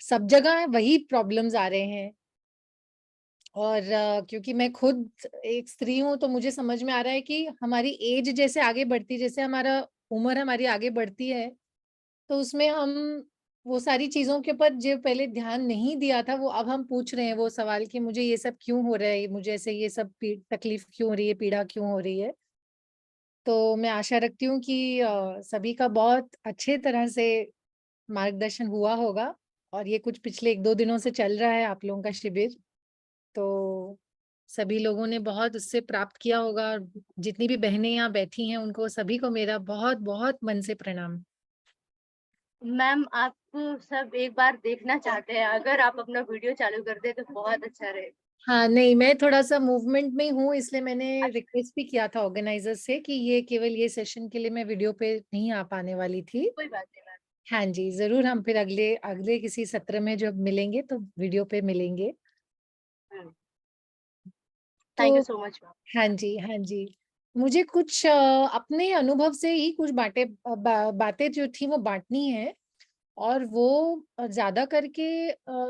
E: सब जगह है, वही प्रॉब्लम्स आ रहे हैं। और क्योंकि मैं खुद एक स्त्री हूँ तो मुझे समझ में आ रहा है कि हमारी एज जैसे आगे बढ़ती, जैसे हमारा उम्र हमारी आगे बढ़ती है, तो उसमें हम वो सारी चीजों के ऊपर जो पहले ध्यान नहीं दिया था, वो अब हम पूछ रहे हैं वो सवाल कि मुझे ये सब क्यों हो रहा है, मुझे ऐसे ये सब तकलीफ क्यों हो रही है, पीड़ा क्यों हो रही है। तो मैं आशा रखती हूँ कि सभी का बहुत अच्छे तरह से मार्गदर्शन हुआ होगा। और ये कुछ पिछले 1-2 दिनों से चल रहा है आप लोगों का शिविर, तो सभी लोगों ने बहुत उससे प्राप्त किया होगा। और जितनी भी बहनें यहाँ बैठी हैं उनको सभी को मेरा बहुत बहुत मन से प्रणाम।
D: मैम आपको सब एक बार देखना चाहते हैं, अगर आप अपना वीडियो चालू कर दे तो बहुत अच्छा रहे।
E: हाँ नहीं, मैं थोड़ा सा मूवमेंट में हूँ, इसलिए मैंने रिक्वेस्ट भी किया था ऑर्गेनाइजर से कि ये केवल ये सेशन के लिए मैं वीडियो पे नहीं आ पाने वाली थी।
D: कोई बात नहीं मैम।
E: हाँ जी, जरूर हम फिर अगले अगले किसी सत्र में जब मिलेंगे तो वीडियो पे मिलेंगे।
D: थैंक यू
E: तो
D: सो मच मैम।
E: हाँ जी, हाँ जी, मुझे कुछ अपने अनुभव से ही कुछ बातें जो थी वो बांटनी है। और वो ज्यादा करके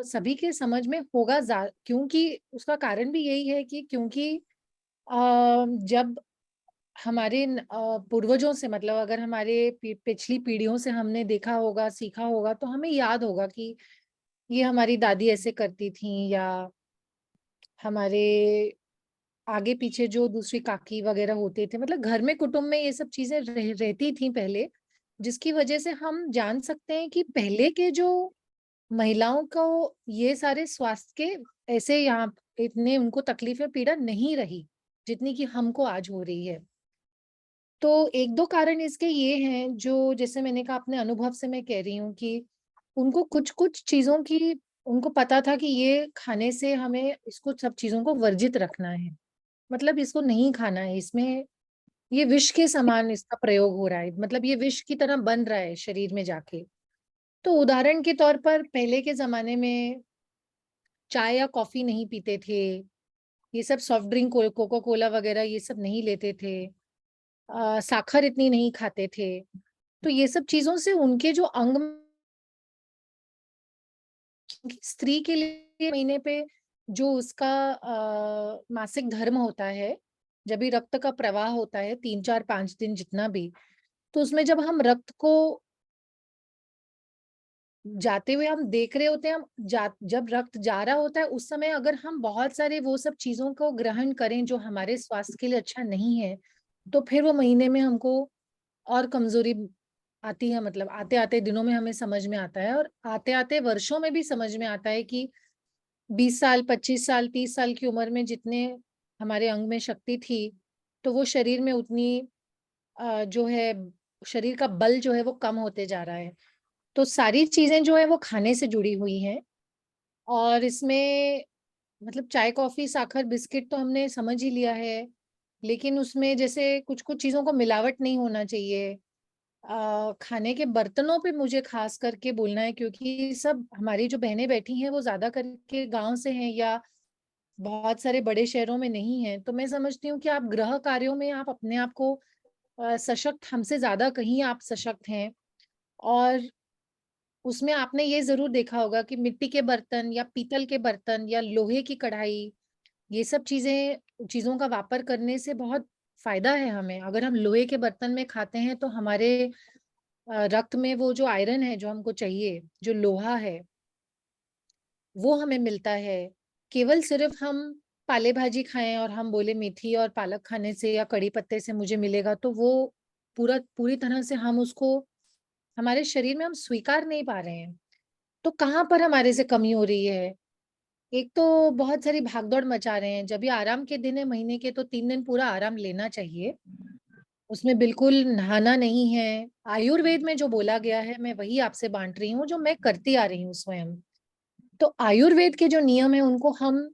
E: सभी के समझ में होगा, क्योंकि उसका कारण भी यही है कि क्योंकि जब हमारे पूर्वजों से, मतलब अगर हमारे पिछली पीढ़ियों से हमने देखा होगा, सीखा होगा, तो हमें याद होगा कि ये हमारी दादी ऐसे करती थी, या हमारे आगे पीछे जो दूसरी काकी वगैरह होते थे, मतलब घर में कुटुंब में ये सब चीजें रहती थी पहले, जिसकी वजह से हम जान सकते हैं कि पहले के जो महिलाओं को ये सारे स्वास्थ्य के ऐसे यहाँ इतने उनको तकलीफें पीड़ा नहीं रही जितनी कि हमको आज हो रही है। तो एक दो कारण इसके ये हैं, जो जैसे मैंने कहा अपने अनुभव से मैं कह रही हूँ कि उनको कुछ कुछ चीजों की उनको पता था कि ये खाने से हमें इसको सब चीजों को वर्जित रखना है, मतलब इसको नहीं खाना है, इसमें ये विष के समान इसका प्रयोग हो रहा है, मतलब ये विष की तरह बन रहा है शरीर में जाके। तो उदाहरण के तौर पर पहले के जमाने में चाय या कॉफी नहीं पीते थे, ये सब सॉफ्ट ड्रिंक कोका कोला वगैरह ये सब नहीं लेते थे, साखर इतनी नहीं खाते थे। तो ये सब चीजों से उनके जो अंग स्त्री के लिए महीने पे जो उसका मासिक धर्म होता है, जब भी रक्त का प्रवाह होता है 3 4 5 दिन जितना भी, तो उसमें जब हम रक्त को जाते हुए हम देख रहे होते हैं, जब रक्त जा रहा होता है उस समय अगर हम बहुत सारे वो सब चीजों को ग्रहण करें जो हमारे स्वास्थ्य के लिए अच्छा नहीं है, तो फिर वो महीने में हमको और कमजोरी आती है, मतलब आते आते दिनों में हमें समझ में आता है, और आते आते वर्षों में भी समझ में आता है कि 20 साल 25 साल 30 साल की उम्र में जितने हमारे अंग में शक्ति थी, तो वो शरीर में उतनी जो है शरीर का बल जो है वो कम होते जा रहा है। तो सारी चीजें जो है वो खाने से जुड़ी हुई हैं, और इसमें मतलब चाय कॉफी साखर बिस्किट तो हमने समझ ही लिया है, लेकिन उसमें जैसे कुछ कुछ चीजों को मिलावट नहीं होना चाहिए। खाने के बर्तनों पे मुझे खास करके बोलना है, क्योंकि सब हमारी जो बहनें बैठी हैं वो ज्यादा करके गांव से हैं या बहुत सारे बड़े शहरों में नहीं है, तो मैं समझती हूँ कि आप गृह कार्यों में आप अपने आप को सशक्त, हमसे ज्यादा कहीं आप सशक्त हैं। और उसमें आपने ये जरूर देखा होगा कि मिट्टी के बर्तन या पीतल के बर्तन या लोहे की कढ़ाई, ये सब चीजों का वापर करने से बहुत फायदा है हमें। अगर हम लोहे के बर्तन में खाते हैं तो हमारे रक्त में वो जो आयरन है जो हमको चाहिए, जो लोहा है, वो हमें मिलता है। केवल सिर्फ हम पाले भाजी खाएं और हम बोले मेथी और पालक खाने से या कड़ी पत्ते से मुझे मिलेगा, तो वो पूरी तरह से हम उसको हमारे शरीर में हम स्वीकार नहीं पा रहे हैं। तो कहाँ पर हमारे से कमी हो रही है? एक तो बहुत सारी भागदौड़ मचा रहे हैं, जब ये आराम के दिन है महीने के तो 3 दिन पूरा आराम लेना चाहिए, उसमें बिल्कुल नहाना नहीं है। आयुर्वेद में जो बोला गया है मैं वही आपसे बांट रही हूँ, जो मैं करती आ रही हूँ स्वयं। तो आयुर्वेद के जो नियम है उनको हम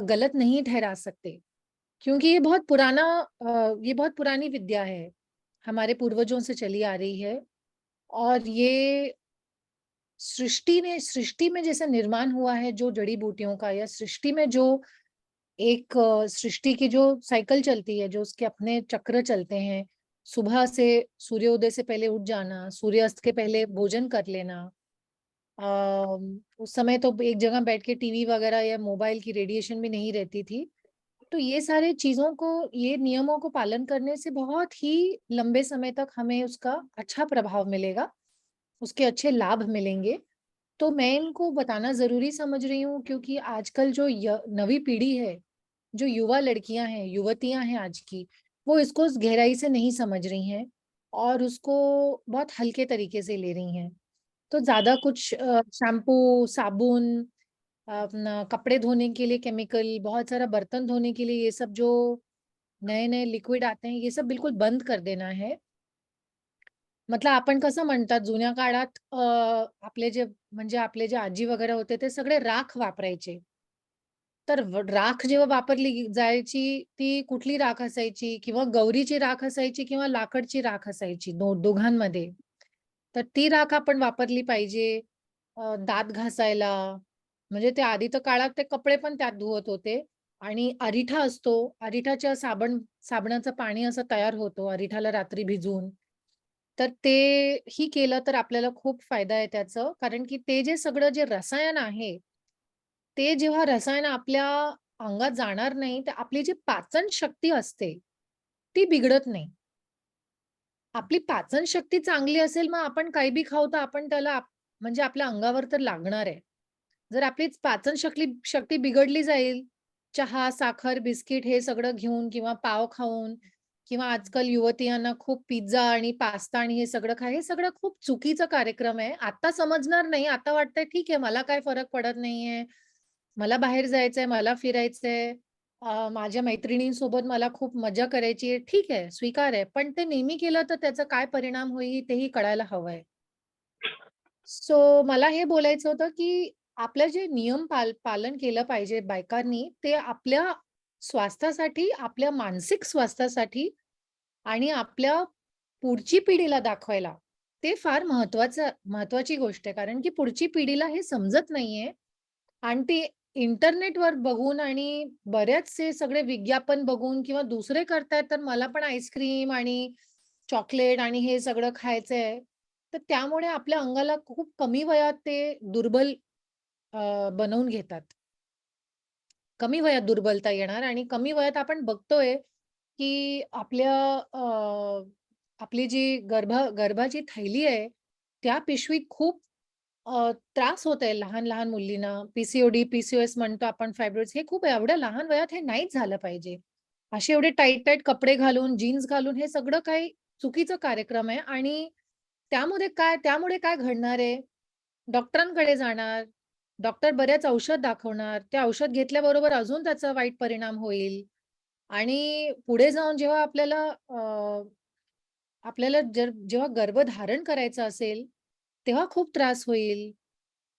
E: गलत नहीं ठहरा सकते, क्योंकि ये बहुत पुरानी विद्या है, हमारे पूर्वजों से चली आ रही है। और ये सृष्टि में जैसे निर्माण हुआ है जो जड़ी बूटियों का, या सृष्टि में जो एक सृष्टि की जो साइकिल चलती है, जो उसके अपने चक्र चलते हैं, सुबह से सूर्योदय से पहले उठ जाना, सूर्यास्त के पहले भोजन कर लेना, उस समय तो एक जगह बैठ के टीवी वगैरह या मोबाइल की रेडिएशन भी नहीं रहती थी। तो ये सारे चीजों को, ये नियमों को पालन करने से बहुत ही लंबे समय तक हमें उसका अच्छा प्रभाव मिलेगा, उसके अच्छे लाभ मिलेंगे। तो मैं इनको बताना जरूरी समझ रही हूँ, क्योंकि आजकल जो नवी पीढ़ी है, जो युवा लड़कियां हैं, युवतियां हैं आज की, वो इसको उस गहराई से नहीं समझ रही हैं और उसको बहुत हल्के तरीके से ले रही हैं। तो ज्यादा कुछ शैम्पू, साबुन, अपना कपड़े धोने के लिए केमिकल, बहुत सारा बर्तन धोने के लिए ये सब जो नए नए लिक्विड आते हैं, ये सब बिल्कुल बंद कर देना है। मतलब आपण कसं म्हणतात जुन्या काळात आपले जे आजी वगैरे होते ते सगळे राख वापरायचे. तर राख जेव्हा वापरली जायची, ती कुठली राख असायची, किंवा गौरीची राख असायची किंवा लाकडची राख असायची, दोघांमध्ये. तर ती राख आपण वापरली पाहिजे. दात घासायला, म्हणजे ते आधी तर काळात ते कपडे पण त्यात धुवत होते. आणि अरिठा असतो, अरिठाच्या साबणाचं पाणी असं तयार होतो अरिठाला रात्री भिजवून. तर ते ही केलं तर आपल्याला खूप फायदा आहे त्याचं. कारण की ते जे सगळं जे रसायन आहे, ते जेव्हा रसायन आपल्या अंगात जाणार नाही, तर आपली जी पाचन शक्ती असते, ती बिघडत नाही. आपली पाचन शक्ती चांगली असेल, मग आपण काही बी खाऊ तर आपण त्याला म्हणजे आपल्या अंगावर तर लागणार आहे. जर आपली पाचन शक्ती बिघडली जाईल, चहा, साखर, बिस्किट हे सगळं घेऊन किंवा पाव खाऊन किंवा आजकाल युवतीयांना खूप पिझ्झा आणि पास्ता आणि हे सगळं हे सगळं खूप चुकीचा कार्यक्रम आहे. आता समजणार नाही. आता वाटतंय ठीक आहे, मला काय फरक पडत नाहीये. मला बाहेर जायचंय, मला फिरायचंय. माझ्या मैत्रिणींसोबत मला खूप मजा करायची आहे. ठीक आहे, स्वीकार आहे. पण ते नेहमी केलं तर त्याचा काय परिणाम होईल तेही कळायला हवंय. सो मला हे बोलायचं होतं, की आपलं जे नियम पालन केलं पाहिजे बायकांनी, ते आपल्या स्वास्थ्यासाठी, आपल्या मानसिक स्वास्थ्यासाठी आणि आपल्या पुढची पिढीला दाखवायला, ते फार महत्वाची गोष्ट आहे. कारण की पुढची पिढीला हे समजत नाहीये आणि ते इंटरनेटवर बघून आणि बरेचसे सगळे विज्ञापन बघून किंवा दुसरे करतायत, तर मला पण आईस्क्रीम आणि चॉकलेट आणि हे सगळं खायचंय. तर त्यामुळे आपल्या अंगाला खूप कमी वयात ते दुर्बल बनवून घेतात. कमी वयात दुर्बलता येणार आणि कमी वयात आपण बघतोय, की आपली जी गर्भाची थैली आहे, त्या पिशवीत खूप त्रास होत आहे लहान-लहान मुलींना. पी-सी-ओ-डी, पी-सी-ओ-एस म्हणतो आपण, फायब्रॉइड्स हे खूप एवढ्या लहान वयात हे नाहीच झालं पाहिजे. असे एवढे टाईट-टाईट कपडे घालून, जीन्स घालून हे सगळं काही चुकीचं कार्यक्रम आहे आणि त्यामुळे काय घडणार आहे? डॉक्टरांकडे जाणार, डॉक्टर बऱ्याच औषध दाखवणार. ते औषध घेतल्याबरोबर अजून त्याचा वाईट परिणाम होईल आणि पुढे जाऊन जेव्हा आपल्याला जेव्हा गर्भधारण करायचं असेल, तेव्हा खूप त्रास होईल.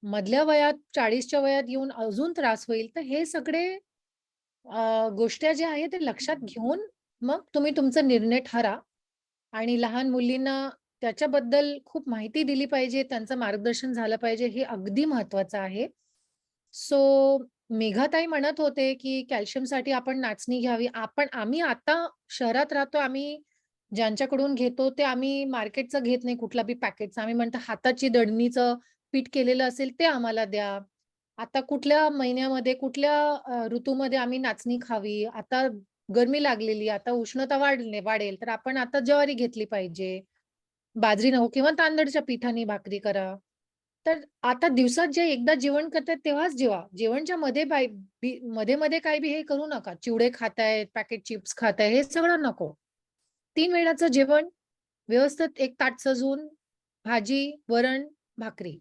E: मधल्या वयात 40च्या वयात येऊन अजून त्रास होईल. तर हे सगळे गोष्टी ज्या आहेत ते लक्षात घेऊन मग तुम्ही तुमचा निर्णय ठरा आणि लहान मुलींना त्याच्याबद्दल खूप माहिती दिली पाहिजे, त्यांचं मार्गदर्शन झालं पाहिजे, हे अगदी महत्वाचं आहे. सो मेघाताई म्हणत होते, की कॅल्शियमसाठी आपण नाचणी घ्यावी. आम्ही आता शहरात राहतो. आम्ही ज्यांच्याकडून घेतो ते आम्ही मार्केटचं घेत नाही कुठला बी पॅकेटचं. आम्ही म्हणतो हाताची दळणीचं पीठ केलेलं असेल ते आम्हाला द्या. आता कुठल्या महिन्यामध्ये, कुठल्या ऋतूमध्ये आम्ही नाचणी खावी. आता गरमी लागलेली, आता उष्णता वाढेल, तर आपण आता ज्वारी घेतली पाहिजे. बाजरी नको किंवा तांदळाच्या पिठाने भाकरी करा. तर आता दिवसात जे एकदा जेवण करतायत तेव्हाच जेवा. जेवणच्या मध्ये-मध्ये काही बी हे करू नका. चिवडे खातायत, पॅकेट चिप्स खाताय, हे सगळं नको. 3 वेळाचं जेवण व्यवस्थित एक ताट सजवून भाजी, वरण, भाकरी.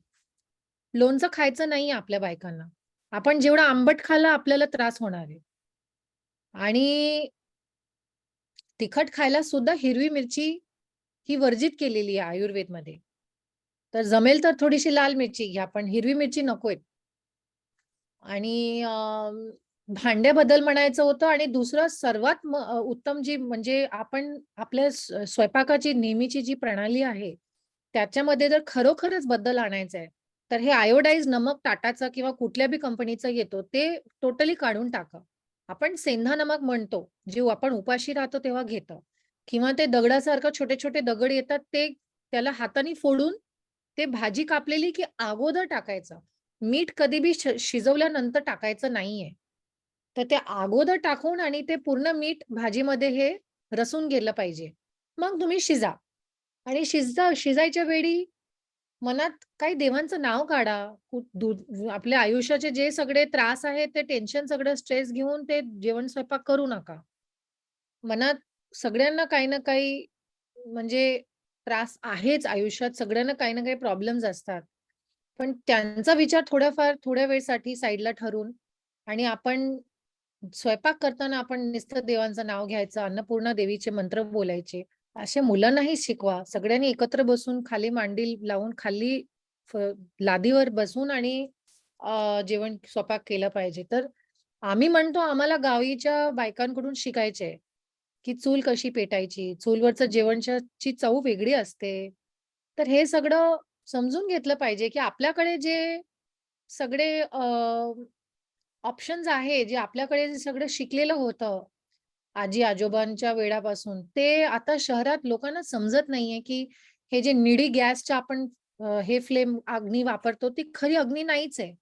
E: लोणचं खायचं नाहीये आपल्या बायकांना. आपण जेवढं आंबट खाल्लं आपल्याला त्रास होणार आहे. आणि तिखट खायला सुद्धा हिरवी मिरची ही वर्जित केलेली आहे आयुर्वेदमध्ये. तर जमेल तर थोडीशी लाल मिरची घ्या, पण हिरवी मिरची नकोय. आणि भांड्याबद्दल म्हणायचं होतं आणि दुसरं सर्वात उत्तम जी म्हणजे आपण आपल्या स्वयंपाकाची नेहमीची जी प्रणाली आहे, त्याच्यामध्ये जर खरोखरच बदल आणायचा आहे, तर हे आयोडाइज्ड नमक टाटाचा किंवा कुठल्या बी कंपनीचा येतो, ते टोटली काढून टाका. आपण सेंधा नमक म्हणतो, जे आपण उपाशी राहतो तेव्हा घेतो किंवा ते दगडासारखं छोटे-छोटे दगड येतात, ते त्याला हाताने फोडून ते भाजी कापलेली की अगोदर टाकायचं. मीठ कधी बी शिजवल्यानंतर टाकायचं नाहीये. तर ते अगोदर टाकून आणि ते पूर्ण मीठ भाजीमध्ये हे रसून गेलं पाहिजे. मग तुम्ही शिजा आणि शिजायच्या वेळी मनात काही देवांचं नाव काढा. आपल्या आयुष्याचे जे सगळे त्रास आहेत, ते टेन्शन सगळं स्ट्रेस घेऊन ते जेवण स्वयंपाक करू नका. मनात सगळ्यांना काही ना काही म्हणजे त्रास आहेच आयुष्यात. सगळ्यांना काही ना काही प्रॉब्लेम्स असतात. पण त्यांचा विचार थोड्या वेळसाठी साईडला ठरून आणि आपण स्वयंपाक करताना आपण नुसतं देवांचं नाव घ्यायचं, अन्नपूर्णा देवीचे मंत्र बोलायचे. असे मुलांनाही शिकवा. सगळ्यांनी एकत्र बसून खाली मांडी लावून खाली फ लादीवर बसून आणि जेवण स्वयंपाक केला पाहिजे. तर आम्ही म्हणतो आम्हाला गावीच्या बायकांकडून शिकायचंय, की चूल कशी पेटायची, चूलवरचं ची चव वेगळी असते. तर हे सगळं समजून घेतलं पाहिजे, की आपल्याकडे जे सगळे ऑप्शन्स आहे, जे आपल्याकडे जे सगळं शिकलेलं होतं, आजी-आजोबांच्या वेळापासून, ते आता शहरात लोकांना समजत नाहीये, की हे जे निडी गॅसच्या आपण हे फ्लेम अग्नी वापरतो, ती खरी अग्नी नाहीच आहे.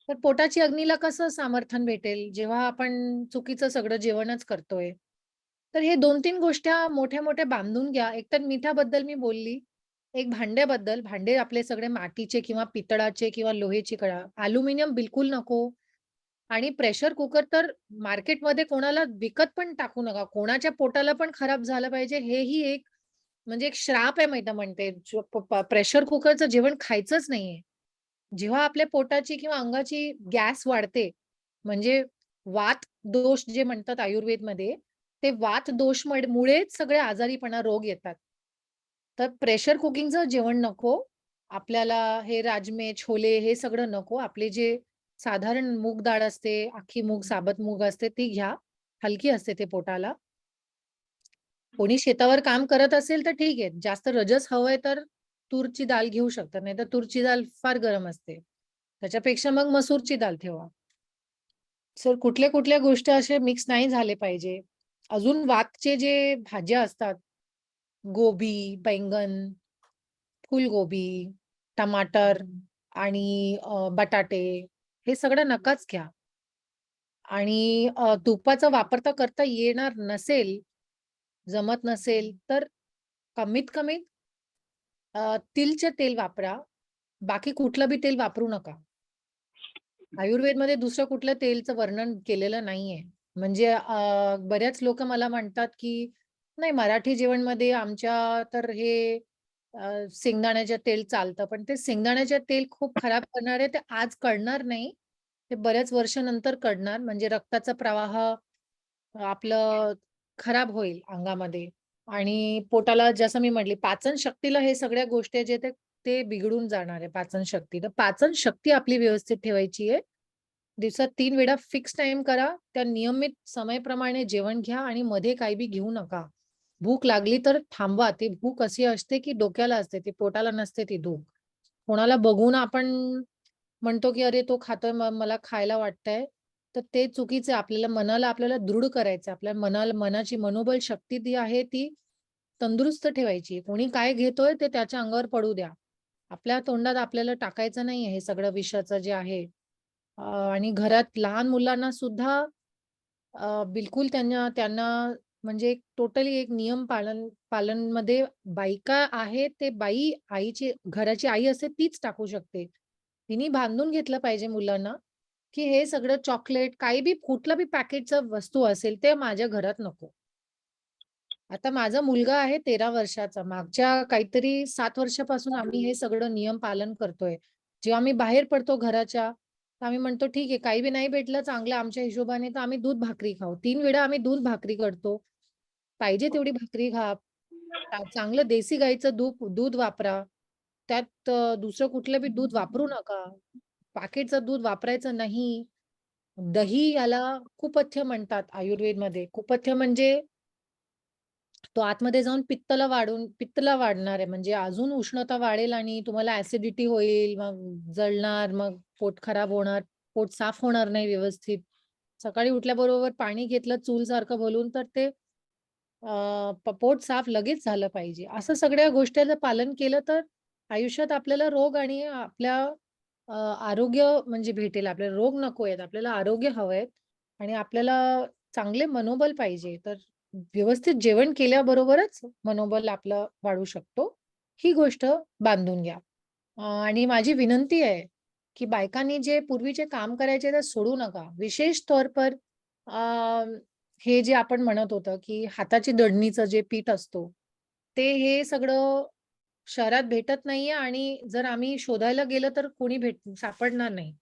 E: तर पोटाची अग्नीला कसं समर्थन भेटेल, जेव्हा आपण चुकीचं सगळं जेवणच करतोय. तर हे 2-3 गोष्टी मोठ्या मोठ्या बांधून घ्या. एकतर मिठाबद्दल मी बोलली, एक भांड्याबद्दल, भांडे आपले सगळे मातीचे किंवा पितळाचे किंवा लोहेची कढा, अॅल्युमिनियम बिलकुल नको. आणि प्रेशर कुकर तर मार्केटमध्ये कोणाला विकत पण टाकू नका. कोणाच्या पोटाला पण खराब झालं पाहिजे हेही एक म्हणजे एक श्राप आहे मी तर म्हणते. प्रेशर कुकरचं जेवण खायचंच नाहीये. जेव्हा आपल्या पोटाची किंवा अंगाची गॅस वाढते, म्हणजे वात दोष जे म्हणतात आयुर्वेदमध्ये, ते वात दोष मुळेच सगळे आजारीपणा, रोग येतात. तर प्रेशर कुकिंगचं जेवण नको. आपल्याला हे राजमे, छोले हे सगळं नको. आपले जे साधारण मूग डाळ असते, अख्खी मूग, साबत मूग असते ती घ्या. हलकी असते ते पोटाला. कोणी शेतावर काम करत असेल तर ठीक आहे. जास्त रजस हवंय तर तूरची डाळ घेऊ शकतात. नाहीतर तूरची डाळ फार गरम असते. त्याच्यापेक्षा मग मसूरची डाळ ठेवा. सर कुठल्या गोष्टी असे मिक्स नाही झाले पाहिजे. अजून वातचे जे भाज्या असतात, गोबी, बैंगन, फुलगोबी, टमाटर आणि बटाटे हे सगळं नकाच घ्या. आणि तुपाचा वापर तर करता येणार नसेल, जमत नसेल तर कमीत कमी तिळचे तेल वापरा. बाकी कुठलं बी तेल वापरू नका. आयुर्वेदमध्ये दुसरं कुठलं तेलचं वर्णन केलेलं नाहीये. म्हणजे बऱ्याच लोकं मला म्हणतात, की नाही मराठी जेवणमध्ये आमच्या तर हे शेंगदाण्याचं तेल चालतं. पण ते शेंगदाण्याचं तेल खूप खराब करणार आहे. ते आज कळणार नाही. ते बऱ्याच वर्षानंतर कळणार. म्हणजे रक्ताचा प्रवाह आपलं खराब होईल अंगामध्ये आणि पोटाला जसं मी म्हटली पाचन शक्तीला हे सगळ्या गोष्टी जे ते बिघडून जाणार आहे पाचन शक्ती. तर पाचन शक्ती आपली व्यवस्थित ठेवायची आहे. दिवसात 3 वेळा फिक्स टाईम करा. त्या नियमित समयप्रमाणे जेवण घ्या आणि मध्ये काही बी घेऊ नका. भूक लागली तर थांबवा. ती भूक अशी असते, की डोक्याला असते, ती पोटाला नसते ती भूक. कोणाला बघून आपण म्हणतो, की "अरे, तो खातोय मला खायला वाटतंय." तर ते चुकीचं आहे. आपल्याला दृढ करायचं आहे. आपल्या मनाची मनोबल शक्ती ती आहे ती तंदुरुस्त ठेवायची. कोणी काय घेतोय ते त्याच्या अंगावर पडू द्या. आपल्या तोंडात आपल्याला टाकायचं नाहीये हे सगळं विषाचं जे आहे. आणि घरात लहान मुलांना सुद्धा बिलकुल त्यांना त्यांना म्हणजे एक टोटली एक नियम पालनमध्ये बायका आहे ते बाई आईची घराची आई असते तीच टाकू शकते. तिने बांधून घेतलं पाहिजे मुलांना, की हे सगळं चॉकलेट काही बी कुठलं बी पॅकेटचं वस्तू असेल ते माझ्या घरात नको. आता माझा मुलगा आहे 13 वर्षाचा. मागच्या काहीतरी 7 वर्षापासून आम्ही हे सगळं नियम पालन करतोय. जेव्हा आम्ही बाहेर पडतो घराच्या, तर आम्ही म्हणतो ठीक आहे काही बी नाही भेटलं चांगलं आमच्या हिशोबाने तर आम्ही दूध भाकरी खाऊ. 3 वेळा आम्ही दूध भाकरी करतो. पाहिजे तेवढी भाकरी खा. चांगलं देशी गाईचं दूध वापरा. त्यात दुसरं कुठलं बी दूध वापरू नका. पाकीटचं दूध वापरायचं नाही. दही याला कुपथ्य म्हणतात आयुर्वेदमध्ये. कुपथ्य म्हणजे तो आतमध्ये जाऊन पित्तला वाढणार आहे. म्हणजे अजून उष्णता वाढेल आणि तुम्हाला ॲसिडिटी होईल, मग जळणार, मग पोट खराब होणार, पोट साफ होणार नाही व्यवस्थित. सकाळी उठल्याबरोबर पाणी घेतलं चूलसारखं बोलून तर ते पोट साफ लगेच झालं पाहिजे. असं सगळ्या गोष्टींचं पालन केलं तर आयुष्यात आपल्याला रोग आणि आपल्या आरोग्य म्हणजे भेटेल. आपल्याला रोग नको आहेत. आपल्याला आरोग्य हवं आणि आपल्याला चांगले मनोबल पाहिजे. तर व्यवस्थित जेवण केल्याबरोबरच मनोबल आपलं वाढू शकतो. ही गोष्ट बांधून घ्या. आणि माझी विनंती आहे, की बायकांनी जे पूर्वीचे काम करायचे ते सोडू नका. विशेष तौर पर अ, हे जे आपण म्हणत होतो, की हाताची दळणीचं जे पीठ असतो, ते हे सगळं शहरात भेटत नाहीये आणि जर आम्ही शोधायला गेलं तर कोणी सापडणार नाही.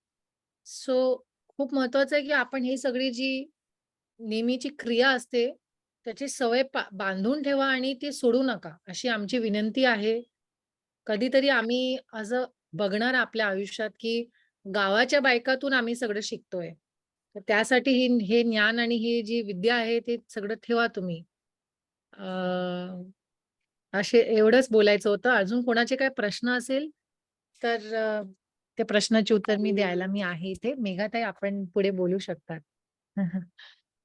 E: सो खूप महत्वाचं आहे, की आपण ही सगळी जी नेहमीची क्रिया असते, त्याची सवय बांधून ठेवा आणि ती सोडू नका, अशी आमची विनंती आहे. कधीतरी आम्ही असं बघणार आपल्या आयुष्यात, की गावाच्या बायकातून आम्ही सगळं शिकतोय. तर त्यासाठी हे ज्ञान आणि ही जी विद्या आहे, ते सगळं ठेवा तुम्ही. अ, असे एवढंच बोलायचं होतं. अजून कोणाचे काही प्रश्न असेल, तर त्या प्रश्नाची उत्तर मी द्यायला मी आहे इथे. मेघाताई आपण पुढे बोलू शकतात.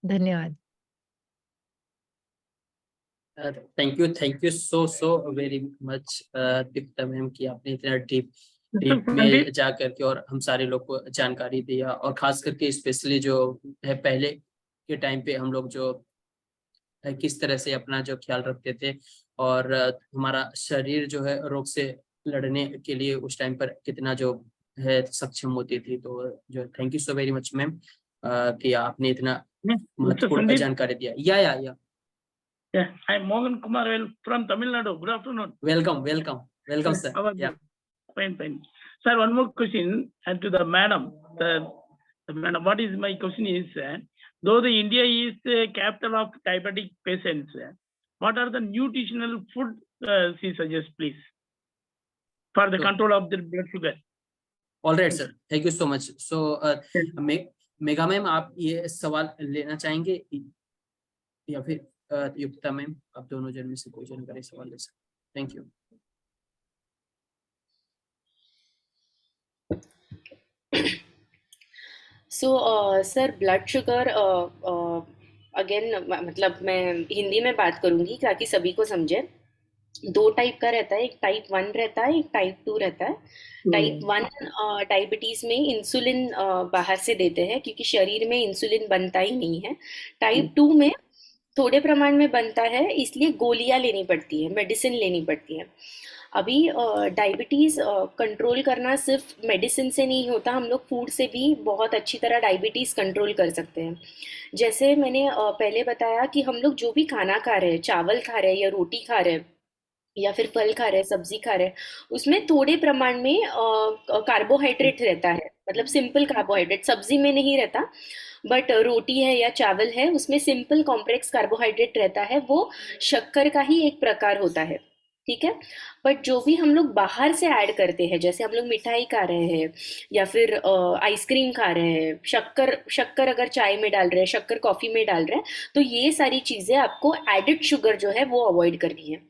E: धन्यवाद.
B: Thank you so very much Dipta ma'am कि आपने इतना डीप में जा करके और हम सारे लोग को जानकारी दिया और खास करके स्पेशली जो है पहले के टाइम पे हम लोग जो किस तरह से अपना जो ख्याल रखते थे और हमारा शरीर जो है रोग से लड़ने के लिए उस टाइम पर कितना जो है सक्षम होती थी। तो जो thank you so very much ma'am कि आपने इतना
F: Mr.
B: महत्वपूर्ण
F: Sandeep,
B: जानकारी दिया। या
F: yeah, I'm Mohan Kumar from Tamil Nadu. Good afternoon.
B: Welcome sir.
F: How are
B: या
F: you? Fine. Sir, one more question to the madam. The madam, what is my question is, though the India is the capital of diabetic patients, what are the nutritional food she suggests, please, for the
B: So-
F: control of the blood sugar?
B: Alright sir, thank you so much. So mega ma'am आप ये सवाल लेना चाहेंगे या फिर युक्ता ma'am, आप दोनों जन में से कोई जानकारी सवाल ले सकते। Thank you.
A: So sir blood sugar again मतलब मैं हिंदी में बात करूंगी ताकि सभी को समझे। दो टाइप का रहता है, एक टाइप 1 रहता है, एक टाइप 2 रहता है। टाइप 1 डायबिटीज में इंसुलिन बाहर से देते हैं क्योंकि शरीर में इंसुलिन बनता ही नहीं है। टाइप 2 में थोड़े प्रमाण में बनता है, इसलिए गोलियां लेनी पड़ती है, मेडिसिन लेनी पड़ती है। अभी डायबिटीज कंट्रोल करना सिर्फ मेडिसिन से नहीं होता, हम लोग फूड से भी बहुत अच्छी तरह डायबिटीज कंट्रोल कर सकते हैं। जैसे मैंने पहले बताया कि हम लोग जो भी खाना खा रहे हैं, चावल खा रहे हैं या रोटी खा रहे हैं या फिर फल खा रहे हैं, सब्जी खा रहे हैं, उसमें थोड़े प्रमाण में कार्बोहाइड्रेट रहता है, मतलब सिंपल कार्बोहाइड्रेट सब्जी में नहीं रहता, बट रोटी है या चावल है उसमें सिंपल कॉम्प्लेक्स कार्बोहाइड्रेट रहता है, वो शक्कर का ही एक प्रकार होता है, ठीक है। बट जो भी हम लोग बाहर से ऐड करते हैं, जैसे हम लोग मिठाई खा रहे हैं या फिर आइसक्रीम खा रहे हैं, शक्कर अगर चाय में डाल रहे हैं, शक्कर कॉफी में डाल रहे हैं, तो ये सारी चीजें आपको एडिड शुगर जो है वो अवॉइड करनी है।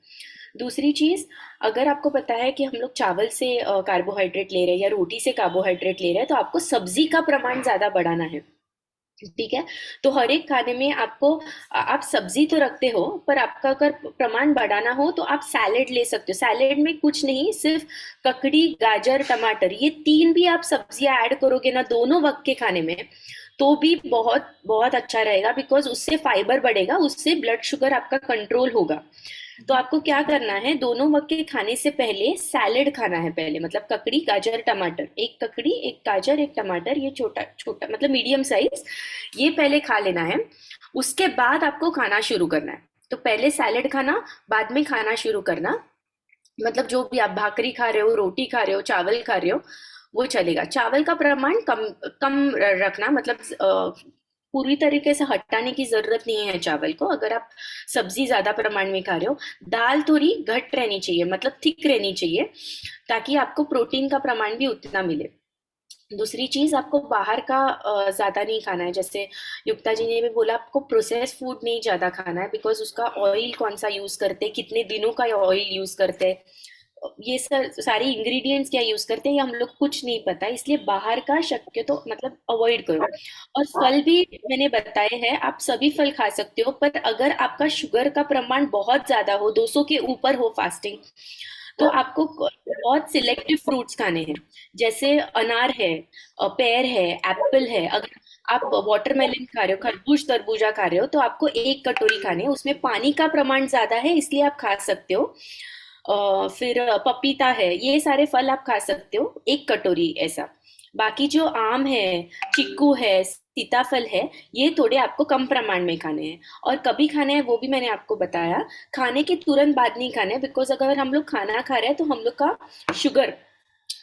A: दूसरी चीज, अगर आपको पता है कि हम लोग चावल से कार्बोहाइड्रेट ले रहे हैं या रोटी से कार्बोहाइड्रेट ले रहे हैं, तो आपको सब्जी का प्रमाण ज्यादा बढ़ाना है, ठीक है। तो हर एक खाने में आपको आप सब्जी तो रखते हो, पर आपका अगर प्रमाण बढ़ाना हो तो आप सैलेड ले सकते हो। सैलेड में कुछ नहीं, सिर्फ ककड़ी, गाजर, टमाटर, ये 3 भी आप सब्जियां ऐड करोगे ना दोनों वक्त के खाने में, तो भी बहुत बहुत अच्छा रहेगा, बिकॉज उससे फाइबर बढ़ेगा, उससे ब्लड शुगर आपका कंट्रोल होगा। तो आपको क्या करना है, दोनों वक्त के खाने से पहले सैलेड खाना है पहले, मतलब ककड़ी, गाजर, टमाटर, एक ककड़ी, एक गाजर, एक टमाटर, ये छोटा छोटा मतलब मीडियम साइज, ये पहले खा लेना है। उसके बाद आपको खाना शुरू करना है। तो पहले सैलेड खाना, बाद में खाना शुरू करना, मतलब जो भी आप भाकरी खा रहे हो, रोटी खा रहे हो, चावल खा रहे हो, वो चलेगा। चावल का प्रमाण कम रखना, मतलब पूरी तरीके से हटाने की जरूरत नहीं है चावल को। अगर आप सब्जी ज्यादा प्रमाण में खा रहे हो, दाल थोड़ी घट रहनी चाहिए, मतलब थिक रहनी चाहिए, ताकि आपको प्रोटीन का प्रमाण भी उतना मिले। दूसरी चीज, आपको बाहर का ज्यादा नहीं खाना है। जैसे युक्ता जी ने भी बोला, आपको प्रोसेस फूड नहीं ज्यादा खाना है, बिकॉज उसका ऑयल कौन सा यूज करते हैं, कितने दिनों का ऑयल यूज करते हैं, ये सारी इंग्रेडिएंट्स क्या यूज करते हैं, ये हम लोग कुछ नहीं पता, इसलिए बाहर का शक्य तो मतलब अवॉइड करो। और फल भी मैंने बताए हैं, आप सभी फल खा सकते हो, पर अगर आपका शुगर का प्रमाण बहुत ज्यादा हो, 200 के ऊपर हो फास्टिंग, तो आपको बहुत सिलेक्टिव फ्रूट्स खाने हैं। जैसे अनार है, पेयर है, एप्पल है। अगर आप वाटरमेलन खा रहे हो, खरबूज तरबूजा खा रहे हो, तो आपको 1 कटोरी खाने हैं, उसमें पानी का प्रमाण ज्यादा है, इसलिए आप खा सकते हो। फिर पपीता है, ये सारे फल आप खा सकते हो 1 कटोरी ऐसा। बाकी जो आम है, चिक्कू है, सीताफल है, ये थोड़े आपको कम प्रमाण में खाने हैं। और कभी खाने हैं वो भी मैंने आपको बताया, खाने के तुरंत बाद नहीं खाने, बिकॉज अगर हम लोग खाना खा रहे हैं तो हम लोग का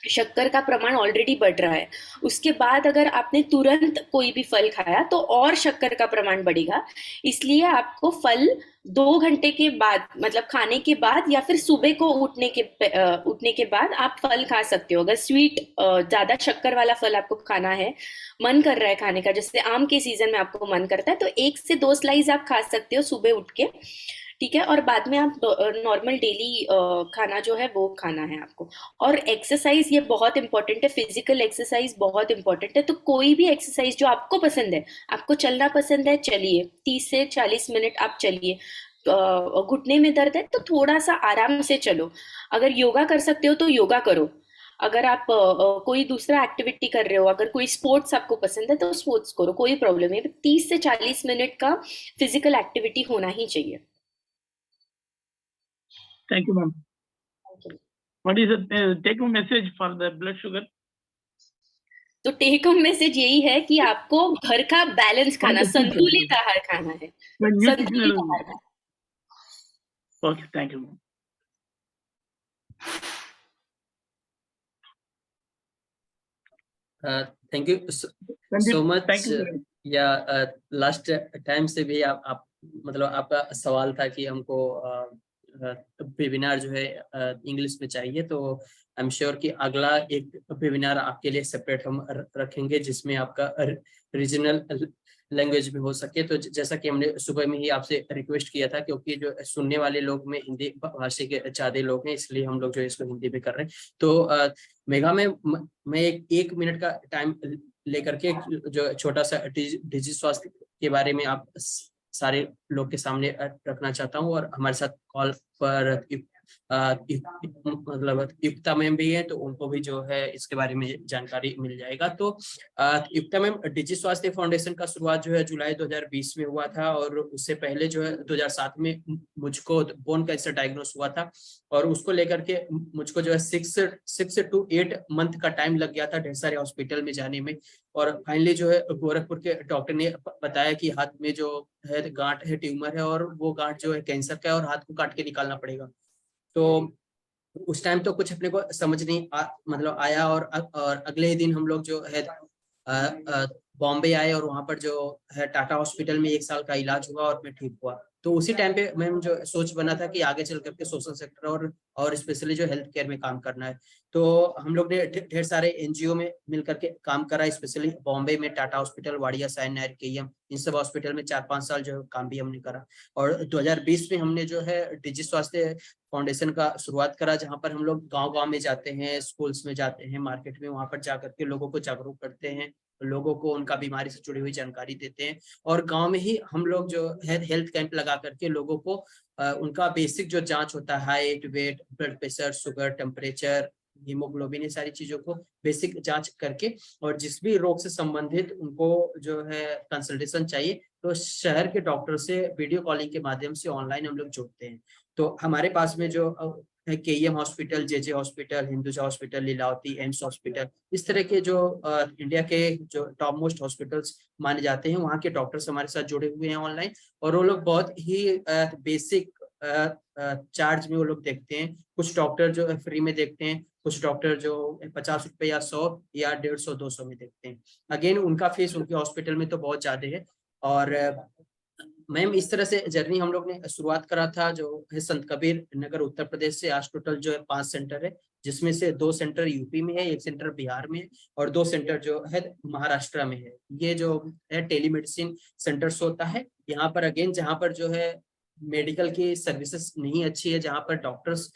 A: शक्कर का प्रमाण ऑलरेडी बढ़ रहा है। उसके बाद अगर आपने तुरंत कोई भी फल खाया तो और शक्कर का प्रमाण बढ़ेगा, इसलिए आपको फल 2 घंटे के बाद, मतलब खाने के बाद, या फिर सुबह को उठने के बाद आप फल खा सकते हो। अगर स्वीट ज्यादा शक्कर वाला फल आपको खाना है, मन कर रहा है खाने का, जैसे आम के सीजन में आपको मन करता है, तो 1 से 2 स्लाइस आप खा सकते हो सुबह उठ के, ठीक है। और बाद में आप नॉर्मल डेली खाना जो है वो खाना है आपको। और एक्सरसाइज, ये बहुत इंपॉर्टेंट है, फिजिकल एक्सरसाइज बहुत इंपॉर्टेंट है। तो कोई भी एक्सरसाइज जो आपको पसंद है, आपको चलना पसंद है, चलिए 30 से 40 मिनट आप चलिए। घुटने में दर्द है तो थोड़ा सा आराम से चलो। अगर योगा कर सकते हो तो योगा करो। अगर आप कोई दूसरा एक्टिविटी कर रहे हो, अगर कोई स्पोर्ट्स आपको पसंद है तो स्पोर्ट्स करो, कोई प्रॉब्लम नहीं, 30 से 40 मिनट का फिजिकल एक्टिविटी होना ही चाहिए।
F: Thank you, ma'am. What is the take-home message for the blood sugar?
A: तो टेक होम मैसेज यही है कि आपको घर का बैलेंस खाना, संतुलित आहार खाना है, संतुलित आहार खाना।
F: Okay, thank you, ma'am.
B: Thank you
F: Sandeep,
B: so much.
F: thank you, ma'am.
B: या लास्ट टाइम से भी आप मतलब आपका सवाल था कि हमको वेबिनार जो है इंग्लिश में चाहिए, तो आई एम श्योर कि अगला एक वेबिनार आपके लिए सेपरेट हम रखेंगे जिसमें आपका रीजनल लैंग्वेज भी हो सके। तो जैसा कि हमने सुबह में ही आपसे रिक्वेस्ट किया था, क्योंकि जो सुनने वाले लोग में हिंदी भाषी के ज्यादा लोग हैं, इसलिए हम लोग जो है इसको हिंदी में कर रहे हैं। तो मेघा में मैं एक मिनट का टाइम लेकर के जो छोटा सा डिजिटल स्वास्थ्य के बारे में आप सारे लोग के सामने रखना चाहता हूँ। और हमारे साथ कॉल पर मतलब युक्ता मैम भी है, तो उनको भी जो है इसके बारे में जानकारी मिल जाएगा। तो युक्ता मैम, डिजिटल स्वास्थ्य फाउंडेशन का शुरुआत जो है जुलाई 2020 में हुआ था, और उससे पहले जो है 2007 में मुझको बोन कैंसर डायग्नोस हुआ था, और उसको लेकर के मुझको जो है 6 to 8 मंथ का टाइम लग गया था ढेर सारे हॉस्पिटल में जाने में। और फाइनली जो है गोरखपुर के डॉक्टर ने बताया कि हाथ में जो है गांठ है, ट्यूमर है, और वो गांठ जो है कैंसर का है और हाथ को काट के निकालना पड़ेगा। तो उस टाइम तो कुछ अपने को समझ नहीं मतलब आया, और अगले ही दिन हम लोग जो है बॉम्बे आए, और वहां पर जो है टाटा हॉस्पिटल में 1 साल का इलाज हुआ और मैं ठीक हुआ। तो उसी टाइम पे मैम जो सोच बना था कि आगे चल करके सोशल सेक्टर और स्पेशली जो हेल्थ केयर में काम करना है। तो हम लोग ने ढेर सारे एनजीओ में मिलकर के काम करा, स्पेशली बॉम्बे में टाटा हॉस्पिटल, वाडिया, साइन नायर, केईएम, इन सब हॉस्पिटल में 4-5 साल जो काम भी हमने करा। और 2020 में हमने जो है डिजिटल स्वास्थ्य फाउंडेशन का शुरुआत करा, जहाँ पर हम लोग गांव-गांव में जाते हैं, स्कूल्स में जाते हैं, मार्केट में, वहां पर जाकर के लोगों को जागरूक करते हैं, लोगों को उनका बीमारी से जुड़ी हुई जानकारी देते हैं। और गांव में ही हम लोग जो है हेल्थ कैंप लगा करके लोगों को उनका बेसिक जो जांच होता है, height, weight, blood pressure, sugar, temperature, haemoglobin, ये सारी चीजों को बेसिक जांच करके, और जिस भी रोग से संबंधित उनको जो है कंसल्टेशन चाहिए, तो शहर के डॉक्टर से वीडियो कॉलिंग के माध्यम से ऑनलाइन हम लोग जोड़ते हैं। तो हमारे पास में जो है KEM hospital, JJ hospital, Hinduja hospital, Lilavati, AIIMS hospital, इस तरह के जो इंडिया के जो टॉप मोस्ट हॉस्पिटल्स माने जाते हैं, वहाँ के डॉक्टर्स हमारे साथ जुड़े हुए हैं ऑनलाइन। और वो लोग बहुत ही बेसिक चार्ज में वो लोग देखते हैं। कुछ डॉक्टर जो है फ्री में देखते हैं, कुछ डॉक्टर जो 50 रुपए या 100 या 150-200 में देखते हैं। अगेन उनका फीस उनके हॉस्पिटल में तो बहुत ज्यादा है। और मैम इस तरह से जर्नी हम लोग ने शुरुआत करा था, जो है संत कबीर नगर उत्तर प्रदेश से। आज टोटल जो है 5 सेंटर है, जिसमें से 2 सेंटर यूपी में है, 1 सेंटर बिहार में है, और 2 सेंटर जो है महाराष्ट्र में है। ये जो है टेलीमेडिसिन सेंटर्स होता है। यहाँ पर अगेन जहाँ पर जो है मेडिकल की सर्विसेज नहीं अच्छी है, जहाँ पर डॉक्टर्स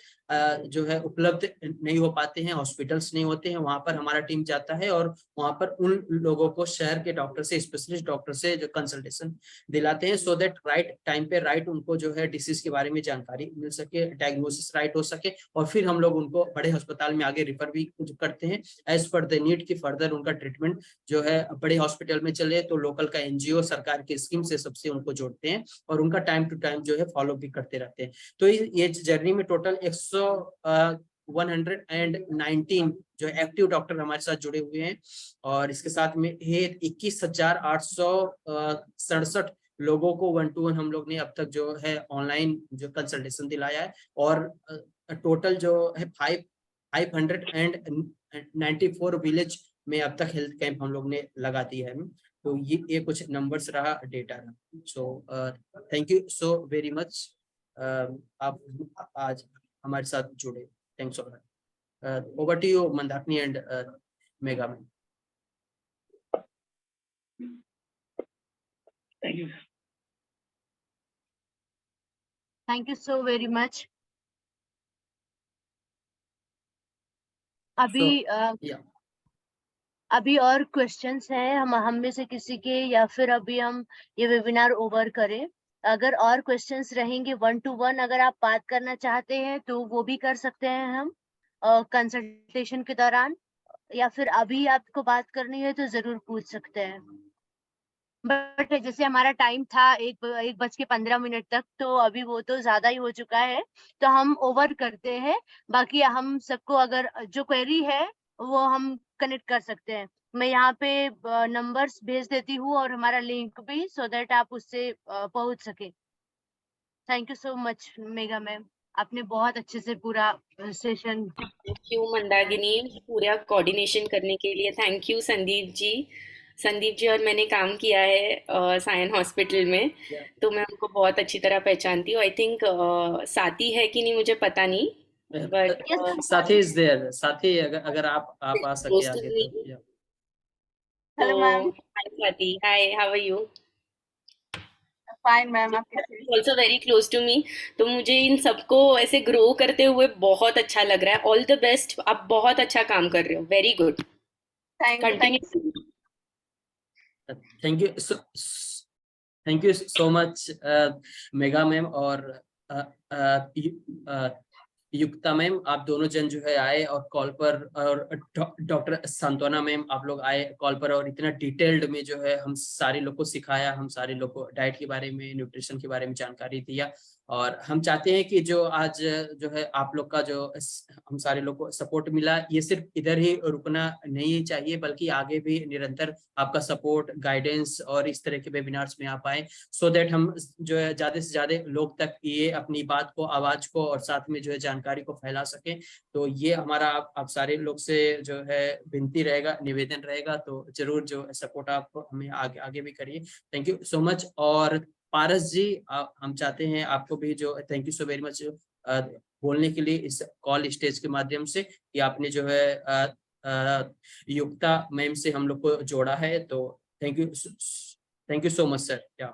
B: जो है उपलब्ध नहीं हो पाते हैं, हॉस्पिटल्स नहीं होते हैं, वहां पर हमारा टीम जाता है और वहां पर उन लोगों को शहर के डॉक्टर से, स्पेशलिस्ट डॉक्टर से जो कंसल्टेशन दिलाते हैं, सो दैट राइट टाइम पे राइट उनको जो है डिसीज के बारे में जानकारी मिल सके, डायग्नोसिस राइट हो सके, और फिर हम लोग उनको बड़े अस्पताल में आगे रिफर भी करते हैं एज पर द नीड की फर्दर उनका ट्रीटमेंट जो है बड़े हॉस्पिटल में चले तो लोकल का एनजीओ, सरकार की स्कीम से सबसे उनको जोड़ते हैं और उनका टाइम टू टाइम जो है फॉलो भी करते रहते हैं। तो ये जर्नी में टोटल 119 जो एक्टिव डॉक्टर हमारे साथ जुड़े हुए हैं, और इसके साथ में 21,867 लोगों को 1-to-1 हम लोग ने अब तक जो है ऑनलाइन जो कंसल्टेशन दिलाया है, और टोटल जो है 594 विलेज में अब तक हेल्थ कैंप हम लोग ने लगा दिया है। तो ये कुछ नंबर्स रहा, डेटा रहा। So thank you so very much, आप आज हमारे साथ जुड़े। Thanks all. Over to you Mandakini and Megha ma'am.
F: Thank you.
D: Thank you so very much. अभी
B: yeah.
D: अभी और क्वेश्चंस हैं हम में से किसी के, या फिर अभी हम ये वेबिनार ओवर करें? अगर और क्वेश्चंस रहेंगे 1-to-1 अगर आप बात करना चाहते हैं तो वो भी कर सकते हैं हम। कंसल्टेशन के दौरान, या फिर अभी आपको बात करनी है तो जरूर पूछ सकते हैं। बट जैसे हमारा टाइम था 1:15 तक, तो अभी वो तो ज्यादा ही हो चुका है, तो हम ओवर करते हैं। बाकी हम सबको अगर जो क्वेरी है वो हम कनेक्ट कर सकते हैं। मैं यहाँ पे नंबर्स भेज देती हूँ और हमारा लिंक भी, सो दैट आप उससे पहुंच सके। Thank you so much Megha ma'am, आपने बहुत अच्छे से पूरा सेशन।
A: थैंक यू मंदाकिनी पूरा कोऑर्डिनेशन करने के लिए। थैंक यू संदीप जी। संदीप जी और मैंने काम किया है सायन हॉस्पिटल में, तो मैं उनको बहुत अच्छी तरह पहचानती हूँ। आई थिंक साथी है कि नहीं मुझे पता नहीं, बट
B: साथी इज देयर। साथी अगर आप आ सके
A: क्लोज टू
B: आगे
A: मी।
B: तो
A: तो
D: hello ma'am.
A: Hi Swati, hi, how are you?
D: Fine ma'am, आप कैसे?
A: Also very close to me. तो मुझे इन सबको ऐसे ग्रो करते हुए बहुत अच्छा लग रहा है। ऑल द बेस्ट, आप बहुत अच्छा काम कर रहे हो, very good,
D: thank you.
A: Continue.
B: Thank you thank you so much Megha ma'am और युक्ता मैम। आप दोनों जन जो है आए और कॉल पर, और डॉक्टर सांत्वना मैम आप लोग आए कॉल पर और इतना डिटेल्ड में जो है हम सारे लोग को सिखाया, हम सारे लोग को डाइट के बारे में, न्यूट्रिशन के बारे में जानकारी दिया। और हम चाहते हैं कि जो आज जो है आप लोग का जो हम सारे लोग को सपोर्ट मिला, ये सिर्फ इधर ही रुकना नहीं चाहिए, बल्कि आगे भी निरंतर आपका सपोर्ट, गाइडेंस और इस तरह के वेबिनार्स में आप आए, सो दैट हम जो है ज्यादा से ज्यादा लोग तक ये अपनी बात को, आवाज को और साथ में जो है जानकारी को फैला सके। तो ये हमारा आप सारे लोग से जो है विनती रहेगा, निवेदन रहेगा। तो जरूर जो सपोर्ट आप हमें आगे भी करिए। Thank you so much. और पारस जी, हम चाहते हैं आपको भी जो thank you so very much बोलने के लिए इस कॉल स्टेज के माध्यम से, कि आपने जो है युक्ता मैम से हम लोग को जोड़ा है। तो thank you so much sir. क्या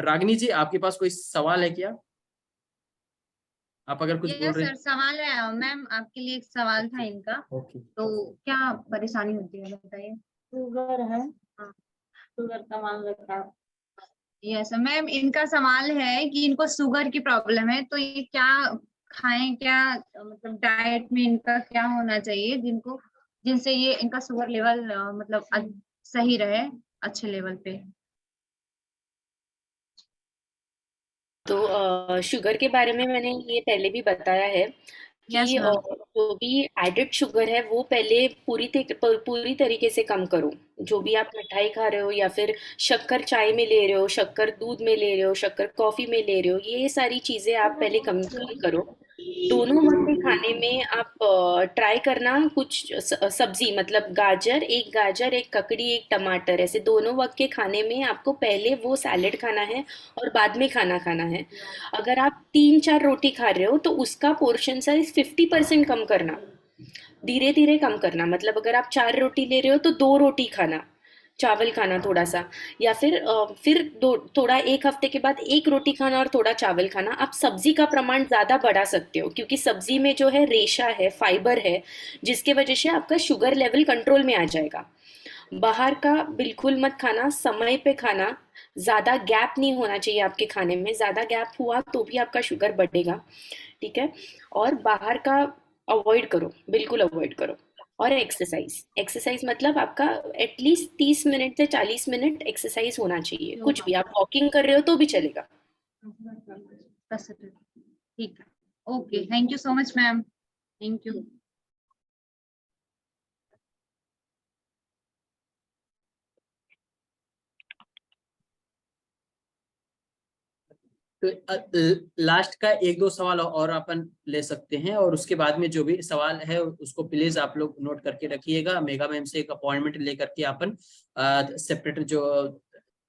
B: रागिनी जी, आपके पास कोई सवाल है क्या? आप अगर कुछ बोल रहे
G: सर, सवाल है मैम, आपके लिए एक सवाल था इनका।
B: ओके।
G: तो क्या परेशानी होती है बताइए?
H: शुगर है,
G: हाँ।
H: शुगर का मान रखा है।
G: यस मैम, इनका सवाल है कि इनको शुगर की प्रॉब्लम है, तो ये क्या खाएं, क्या मतलब डाइट में इनका क्या होना चाहिए जिनसे ये इनका शुगर लेवल मतलब सही रहे, अच्छे लेवल पे।
A: तो शुगर के बारे में मैंने ये पहले भी बताया है कि
G: यस मैम।
A: जो भी एडेड शुगर है वो पहले पूरी तरीके से कम करो। जो भी आप मिठाई खा रहे हो, या फिर शक्कर चाय में ले रहे हो, शक्कर दूध में ले रहे हो, शक्कर कॉफी में ले रहे हो, ये सारी चीजें आप पहले कम करो। दोनों वक्त के खाने में आप ट्राई करना कुछ सब्जी, मतलब गाजर, एक ककड़ी, एक टमाटर, ऐसे दोनों वक्त के खाने में आपको पहले वो सैलेड खाना है और बाद में खाना खाना है। अगर आप 3-4 रोटी खा रहे हो तो उसका पोर्शन साइज 50% कम करना, धीरे धीरे कम करना। मतलब अगर आप 4 रोटी ले रहे हो तो 2 रोटी खाना, चावल खाना थोड़ा सा, या फिर थोड़ा 1 हफ्ते के बाद 1 रोटी खाना और थोड़ा चावल खाना। आप सब्जी का प्रमाण ज्यादा बढ़ा सकते हो, क्योंकि सब्जी में जो है रेशा है, फाइबर है, जिसके वजह से आपका शुगर लेवल कंट्रोल में आ जाएगा। बाहर का बिल्कुल मत खाना, समय पे खाना, ज्यादा गैप नहीं होना चाहिए आपके खाने में। ज्यादा गैप हुआ तो भी आपका शुगर बढ़ेगा, ठीक है। और बाहर का अवॉइड करो, बिल्कुल अवॉइड करो। और एक्सरसाइज मतलब आपका एटलीस्ट 30 मिनट से 40 मिनट एक्सरसाइज होना चाहिए। कुछ भी, आप वॉकिंग कर रहे हो तो भी चलेगा।
G: ठीक है, okay, thank you so much ma'am, thank you.
B: तो लास्ट का 1-2 सवाल और अपन ले सकते हैं, और उसके बाद में जो भी सवाल है उसको प्लीज आप लोग नोट करके रखिएगा। मेगा मैम से एक अपॉइंटमेंट लेकर के अपन सेपरेट जो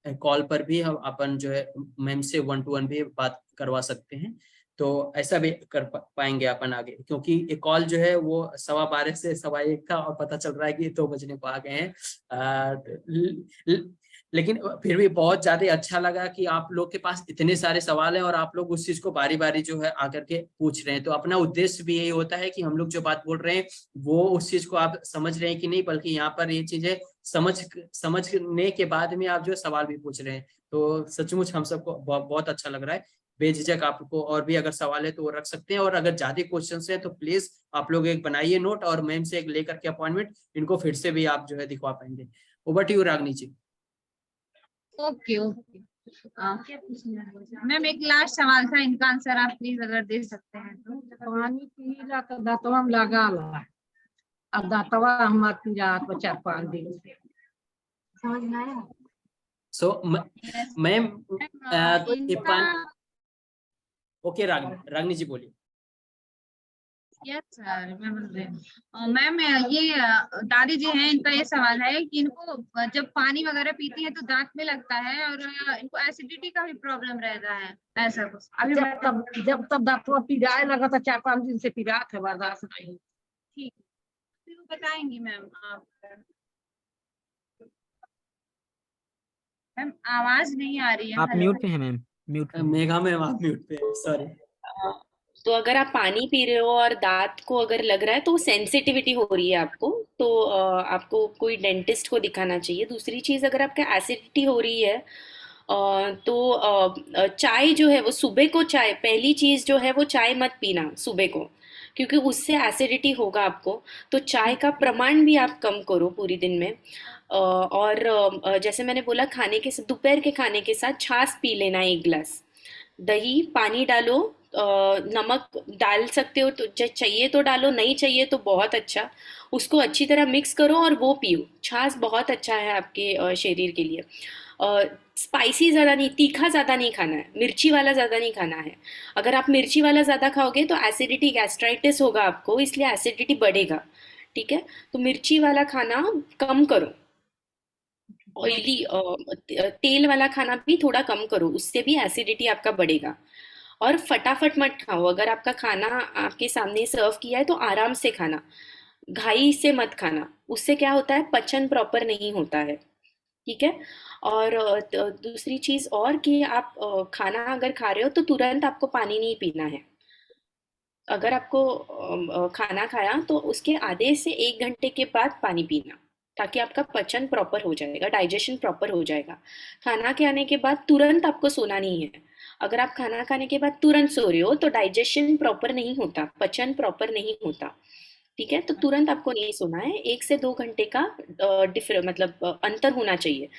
B: कॉल पर भी हम अपन जो है मैम से 1-to-1 भी बात करवा सकते हैं। तो ऐसा भी कर पाएंगे अपन आगे, क्योंकि एक कॉल जो है वो 12:15 से 1:15 था और पता चल रहा है कि 2 बजने को आ गए हैं। लेकिन फिर भी बहुत ज्यादा अच्छा लगा कि आप लोग के पास इतने सारे सवाल हैं और आप लोग उस चीज को बारी बारी जो है आकर के पूछ रहे हैं। तो अपना उद्देश्य भी यही होता है कि हम लोग जो बात बोल रहे हैं वो उस चीज को आप समझ रहे हैं कि नहीं, बल्कि यहाँ पर ये चीजें समझने के बाद में आप जो सवाल भी पूछ रहे हैं। तो सचमुच हम सबको बहुत अच्छा लग रहा है। बेझिझक आपको और भी अगर सवाल है तो वो रख सकते हैं, और अगर ज्यादा क्वेश्चन है तो प्लीज आप लोग एक बनाइए नोट और मैम से एक लेकर के अपॉइंटमेंट, इनको फिर से भी आप जो है दिखवा पाएंगे। Over to you Ragini ji.
G: Okay okay. Ma'am एक लास्ट सवाल था, इनका आंसर आप प्लीज अगर दे सकते हैं तो।
H: पानी पीला तो दांतवा में लगा ला, अब दांतवा हमार पीला तो 4-5 दिन से। समझ में आया?
B: सो
G: Yes,
B: मैम
G: इनका
B: ओके रागनी जी बोलिए।
G: यस सर, मैं बोल रही हूँ मैम, ये दादी जी हैं, इनका ये सवाल है कि इनको जब पानी वगैरह पीती है तो दांत में लगता है और इनको एसिडिटी का भी प्रॉब्लम रहता है, ऐसा कुछ।
H: अभी जब तब दांतवा पीड़ाए लगा था, 4-5 दिन से पीड़ात है, बर्दाश्त नहीं।
G: ठीक है, फिर वो बताएंगी मैम आप। मैम आवाज नहीं आ रही है।
I: आप
G: हेलो।
I: म्यूट पे हैं मैम, म्यूट पे हैं।
B: मेघा मैम आप म्यूट पे, सॉरी।
A: तो अगर आप पानी पी रहे हो और दांत को अगर लग रहा है तो सेंसिटिविटी हो रही है आपको, तो आपको कोई डेंटिस्ट को दिखाना चाहिए। दूसरी चीज़, अगर आपका एसिडिटी हो रही है तो चाय जो है वो सुबह को, चाय पहली चीज़ जो है वो चाय मत पीना सुबह को, क्योंकि उससे एसिडिटी होगा आपको। तो चाय का प्रमाण भी आप कम करो पूरी दिन में। और जैसे मैंने बोला, खाने के दोपहर के खाने के साथ छाछ पी लेना 1 गिलास, दही, पानी डालो, नमक डाल सकते हो तो चाहिए तो डालो, नहीं चाहिए तो बहुत अच्छा, उसको अच्छी तरह मिक्स करो और वो पियो। छाछ बहुत अच्छा है आपके शरीर के लिए। स्पाइसी ज़्यादा नहीं, तीखा ज़्यादा नहीं खाना है, मिर्ची वाला ज़्यादा नहीं खाना है। अगर आप मिर्ची वाला ज़्यादा खाओगे तो एसिडिटी, गैस्ट्राइटिस होगा आपको, इसलिए एसिडिटी बढ़ेगा। ठीक है, तो मिर्ची वाला खाना कम करो। ऑयली तेल वाला खाना भी थोड़ा कम करो, उससे भी एसिडिटी आपका बढ़ेगा। और फटाफट मत खाओ, अगर आपका खाना आपके सामने सर्व किया है तो आराम से खाना, घाई से मत खाना, उससे क्या होता है, पचन प्रॉपर नहीं होता है। ठीक है। और दूसरी चीज़ और कि आप खाना अगर खा रहे हो तो तुरंत आपको पानी नहीं पीना है। अगर आपको खाना खाया तो उसके आधे से 1 घंटे के बाद पानी पीना, ताकि आपका पचन प्रॉपर हो जाएगा, डाइजेशन प्रॉपर हो जाएगा। खाना खाने के बाद तुरंत आपको सोना नहीं है। अगर आप खाना खाने के बाद तुरंत सो रहे हो तो डाइजेशन प्रॉपर नहीं होता, पचन प्रॉपर नहीं होता। ठीक है, तो तुरंत आपको नहीं सोना है, 1 से 2 घंटे का मतलब अंतर होना चाहिए।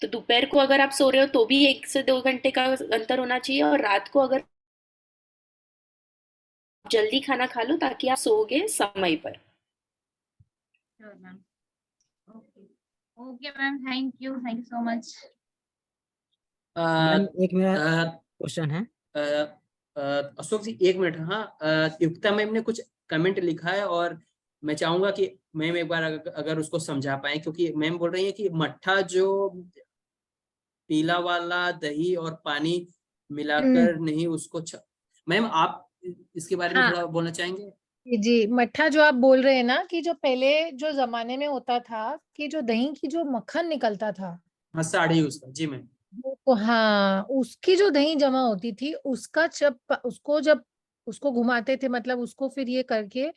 A: तो दोपहर को अगर आप सो रहे हो तो भी 1 से 2 घंटे का अंतर होना चाहिए, और रात को अगर जल्दी खाना खा लो ताकि आप सोओगे समय पर।
G: Okay ma'am, thank you so much.
I: Ma'am एक मेरा
B: अ,
I: क्वेश्चन है।
B: अशोक जी 1 मिनट। हाँ, युक्ता मैम ने कुछ कमेंट लिखा है और मैं चाहूंगा कि मैम एक बार अगर उसको समझा पाए, क्योंकि मैम बोल रही है कि मट्ठा जो पीला वाला दही और पानी मिलाकर नहीं उसको मैम आप इसके बारे में
E: हाँ।
B: थोड़ा बोलना चाहेंगे?
E: जी, मट्ठा जो आप बोल रहे हैं ना, कि जो पहले जो जमाने में होता था कि जो दही की जो मक्खन निकलता था,
B: हाँ, साड़ी उसका, जी मैम।
E: वो हाँ, उसकी जो दही जमा होती थी, उसका जब उसको घुमाते थे, मतलब उसको फिर ये करके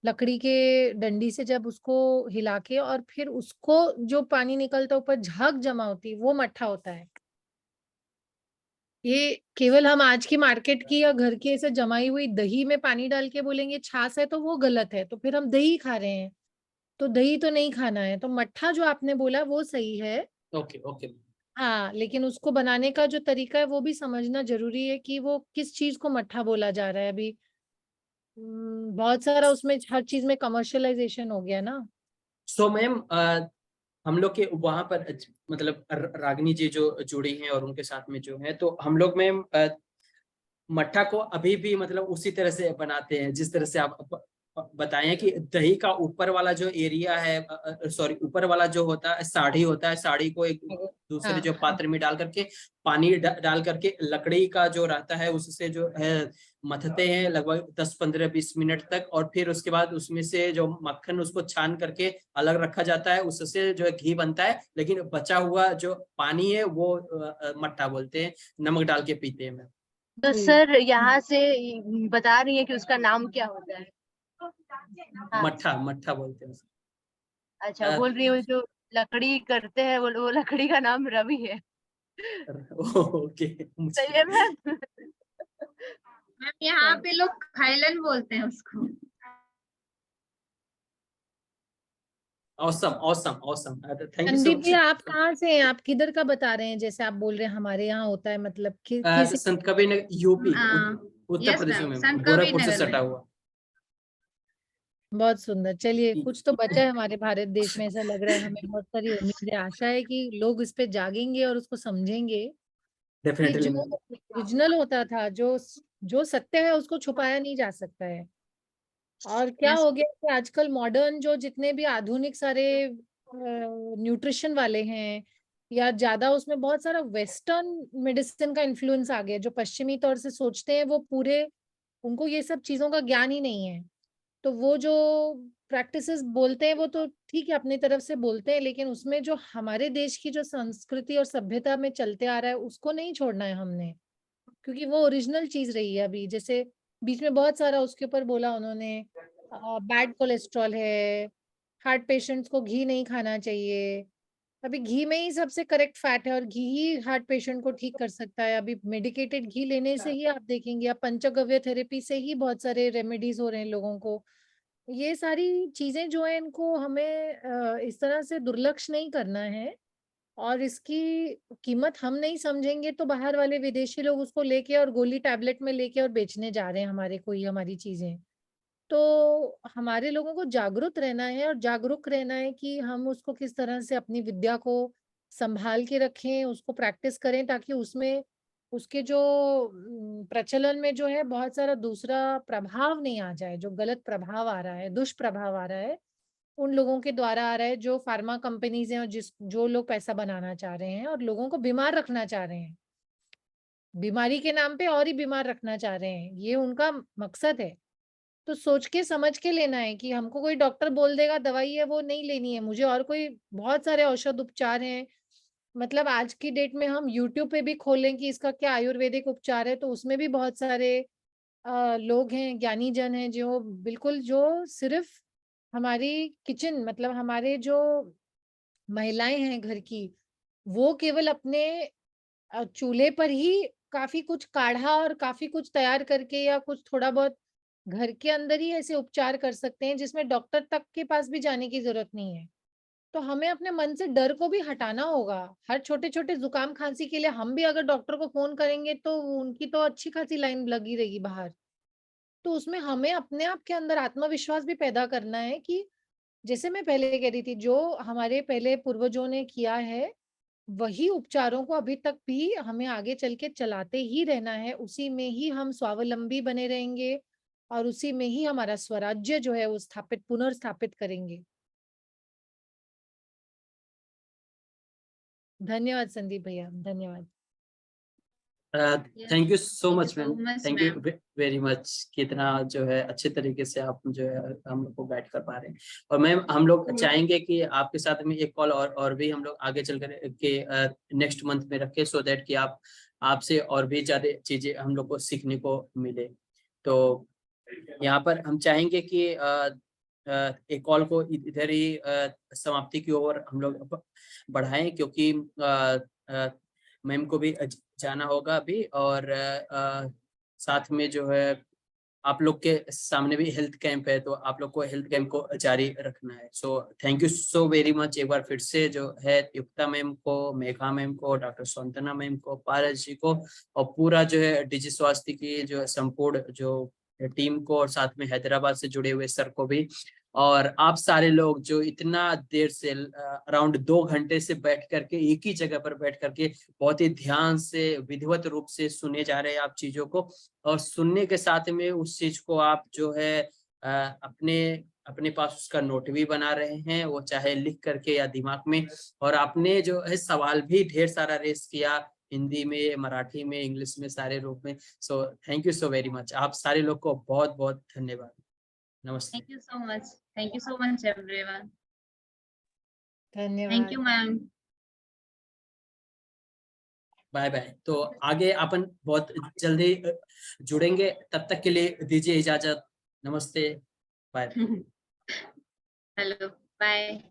E: लकड़ी के डंडी से जब उसको हिला के और फिर उसको जो पानी निकलता ऊपर झाग जमा होती, वो मट्ठा होता है। ये केवल हम आज की मार्केट की या घर की ऐसे जमाई हुई दही में पानी डाल के बोलेंगे छाछ है, तो वो गलत है, तो फिर हम दही खा रहे हैं, तो दही तो नहीं खाना है। तो मट्ठा जो आपने बोला वो सही है।
B: Okay okay.
E: हाँ, लेकिन उसको बनाने का जो तरीका है वो भी समझना जरूरी है कि वो किस चीज को मट्ठा बोला जा रहा है। अभी बहुत सारा उसमें हर चीज में कमर्शियलाइजेशन हो गया ना।
B: सो मैम हम लोग के वहां पर मतलब रागिनी जी जो जुड़ी हैं और उनके साथ में जो है, तो हम लोग मैम मट्ठा को अभी भी मतलब उसी तरह से बनाते हैं जिस तरह से आप बताएं कि दही का ऊपर वाला जो एरिया है, सॉरी ऊपर वाला जो होता है साड़ी होता है, साड़ी को एक दूसरे
E: हाँ,
B: जो पात्र में डाल करके पानी डाल करके लकड़ी का जो रहता है उससे जो है मथते हैं लगभग 10-15-20 मिनट तक, और फिर उसके बाद उसमें से जो मक्खन उसको छान करके अलग रखा जाता है, उससे जो है घी बनता है। लेकिन बचा हुआ जो पानी है वो मट्ठा बोलते हैं, नमक डाल के पीते हैं।
D: तो सर यहाँ से बता रही है कि उसका नाम क्या होता है? हाँ,
B: मट्ठा मट्ठा बोलते हैं।
D: अच्छा, बोल रही हूँ जो लकड़ी करते हैं वो लकड़ी का नाम रवि है।
B: ओके,
D: सही है मैम?
G: मैम यहाँ पे लोग खाइलन बोलते हैं उसको।
B: awesome awesome awesome thank you so
E: Sandeep
B: much।
E: जी, आप कहाँ से हैं? आप किधर का बता रहे हैं? जैसे आप बोल रहे हैं हमारे यहाँ होता है, मतलब किस
B: संत कबीर यूपी उत्तर
G: यस
B: प्रदेश
G: मैम,
B: में,
G: संत
B: गोरखपुर से
G: कबीर नगर
B: सटा
G: में।
B: हुआ।
E: बहुत सुंदर। चलिए, कुछ तो बचा है हमारे भारत देश में, ऐसा लग रहा है। हमें बहुत सारी उम्मीद है, आशा है कि लोग इस पे जागेंगे और उसको समझेंगे कि
B: डेफिनेटली
E: जो
B: मैम।
E: ओरिजिनल होता था, जो सत्य है, उसको छुपाया नहीं जा सकता है। और क्या
G: यस
E: हो गया कि आजकल मॉडर्न जो जितने भी आधुनिक सारे न्यूट्रिशन वाले हैं, या ज्यादा उसमें बहुत सारा वेस्टर्न मेडिसिन का इन्फ्लुएंस आ गया। जो पश्चिमी तौर से सोचते हैं, वो पूरे, उनको ये सब चीजों का ज्ञान ही नहीं है। तो वो जो प्रैक्टिसेस बोलते हैं, वो तो ठीक है, अपनी तरफ से बोलते हैं, लेकिन उसमें जो हमारे देश की जो संस्कृति और सभ्यता में चलते आ रहा है, उसको नहीं छोड़ना है हमने, क्योंकि वो ओरिजिनल चीज रही है। अभी जैसे बीच में बहुत सारा उसके ऊपर बोला उन्होंने, बैड कोलेस्ट्रॉल है, हार्ट पेशेंट्स को घी नहीं खाना चाहिए। अभी घी में ही सबसे करेक्ट फैट है, और घी ही हार्ट पेशेंट को ठीक कर सकता है। अभी मेडिकेटेड घी लेने से ही आप देखेंगे, आप पंचगव्य थेरेपी से ही बहुत सारे रेमेडीज हो रहे हैं लोगों को। ये सारी चीजें जो है, इनको हमें इस तरह से दुर्लक्ष नहीं करना है। और इसकी कीमत हम नहीं समझेंगे तो बाहर वाले विदेशी लोग उसको लेके और गोली टैबलेट में लेके और बेचने जा रहे हैं हमारे को ही हमारी चीजें। तो हमारे लोगों को जागरूक रहना है, और जागरूक रहना है कि हम उसको किस तरह से अपनी विद्या को संभाल के रखें, उसको प्रैक्टिस करें, ताकि उसमें उसके जो प्रचलन में जो है बहुत सारा दूसरा प्रभाव नहीं आ जाए। जो गलत प्रभाव आ रहा है, दुष्प्रभाव आ रहा है, उन लोगों के द्वारा आ रहा है जो फार्मा कंपनीज हैं, और जो लोग पैसा बनाना चाह रहे हैं और लोगों को बीमार रखना चाह रहे हैं, बीमारी के नाम पे और ही बीमार रखना चाह रहे हैं, ये उनका मकसद है। तो सोच के समझ के लेना है कि हमको कोई डॉक्टर बोल देगा दवाई है वो नहीं लेनी है मुझे, और कोई बहुत सारे औषध उपचार हैं। मतलब आज की डेट में हम यूट्यूब पे भी खोलें कि इसका क्या आयुर्वेदिक उपचार है, तो उसमें भी बहुत सारे लोग हैं, ज्ञानी जन हैं, जो बिल्कुल जो सिर्फ हमारी किचन, मतलब हमारे जो महिलाएं हैं घर की, वो केवल अपने चूल्हे पर ही काफी कुछ काढ़ा और काफी कुछ तैयार करके, या कुछ थोड़ा बहुत घर के अंदर ही ऐसे उपचार कर सकते हैं जिसमें डॉक्टर तक के पास भी जाने की जरूरत नहीं है। तो हमें अपने मन से डर को भी हटाना होगा। हर छोटे छोटे जुकाम खांसी के लिए हम भी अगर डॉक्टर को फोन करेंगे तो उनकी तो अच्छी खासी लाइन लगी रहेगी बाहर। तो उसमें हमें अपने आप के अंदर आत्मविश्वास भी पैदा करना है कि जैसे मैं पहले कह रही थी, जो हमारे पहले पूर्वजों ने किया है, वही उपचारों को अभी तक भी हमें आगे चल के चलाते ही रहना है। उसी में ही हम स्वावलंबी बने रहेंगे, और उसी में ही हमारा स्वराज्य जो है वो पुनर्स्थापित करेंगे। धन्यवाद संदीप भैया, धन्यवाद।
B: Thank you so much
G: so
B: ma'am,
G: much,
B: thank you
G: ma'am.
B: Very much. कितना जो है अच्छे तरीके से आप जो है हम लोग को गाइड कर पा रहे हैं। और मैम हम लोग चाहेंगे कि आपके साथ में एक कॉल और भी हम लोग आगे चल कर के नेक्स्ट मंथ में रखें, सो दैट कि आपसे और भी ज्यादा चीजें हम लोग को सीखने को मिले। तो यहाँ पर हम चाहेंगे कि एक कॉल को इधर ही समाप्ति की ओर हम लोग बढ़ाएं, क्योंकि मैम को भी जाना होगा अभी, और साथ में जो है आप लोग के सामने भी हेल्थ कैंप है, तो आप लोग को हेल्थ कैंप को जारी रखना है। सो thank you so very much एक बार फिर से जो है युक्ता मैम को, मेघा मैम को, डॉक्टर स्वंतना मैम को, पारस जी को, और पूरा जो है डिजी स्वास्थ्य की जो संपूर्ण जो टीम को, और साथ में हैदराबाद से जुड़े हुए सर को भी, और आप सारे लोग जो इतना देर से अराउंड 2 घंटे से बैठ करके एक ही जगह पर बैठ करके बहुत ही ध्यान से विधिवत रूप से सुने जा रहे हैं आप चीजों को, और सुनने के साथ में उस चीज को आप जो है अपने पास उसका नोट भी बना रहे हैं, वो चाहे लिख करके या दिमाग में। और आपने जो है सवाल भी ढेर सारा रेस किया, हिंदी में, मराठी में, इंग्लिश में, सारे रूप में। सो thank you so very much, आप सारे लोग को बहुत बहुत धन्यवाद। नमस्ते।
G: Thank you so much everyone.
E: धन्यवाद।
G: Thank you ma'am.
B: Bye bye. तो आगे अपन बहुत जल्दी जुड़ेंगे, तब तक के लिए दीजिए इजाजत। नमस्ते, बाय।
G: Hello, bye.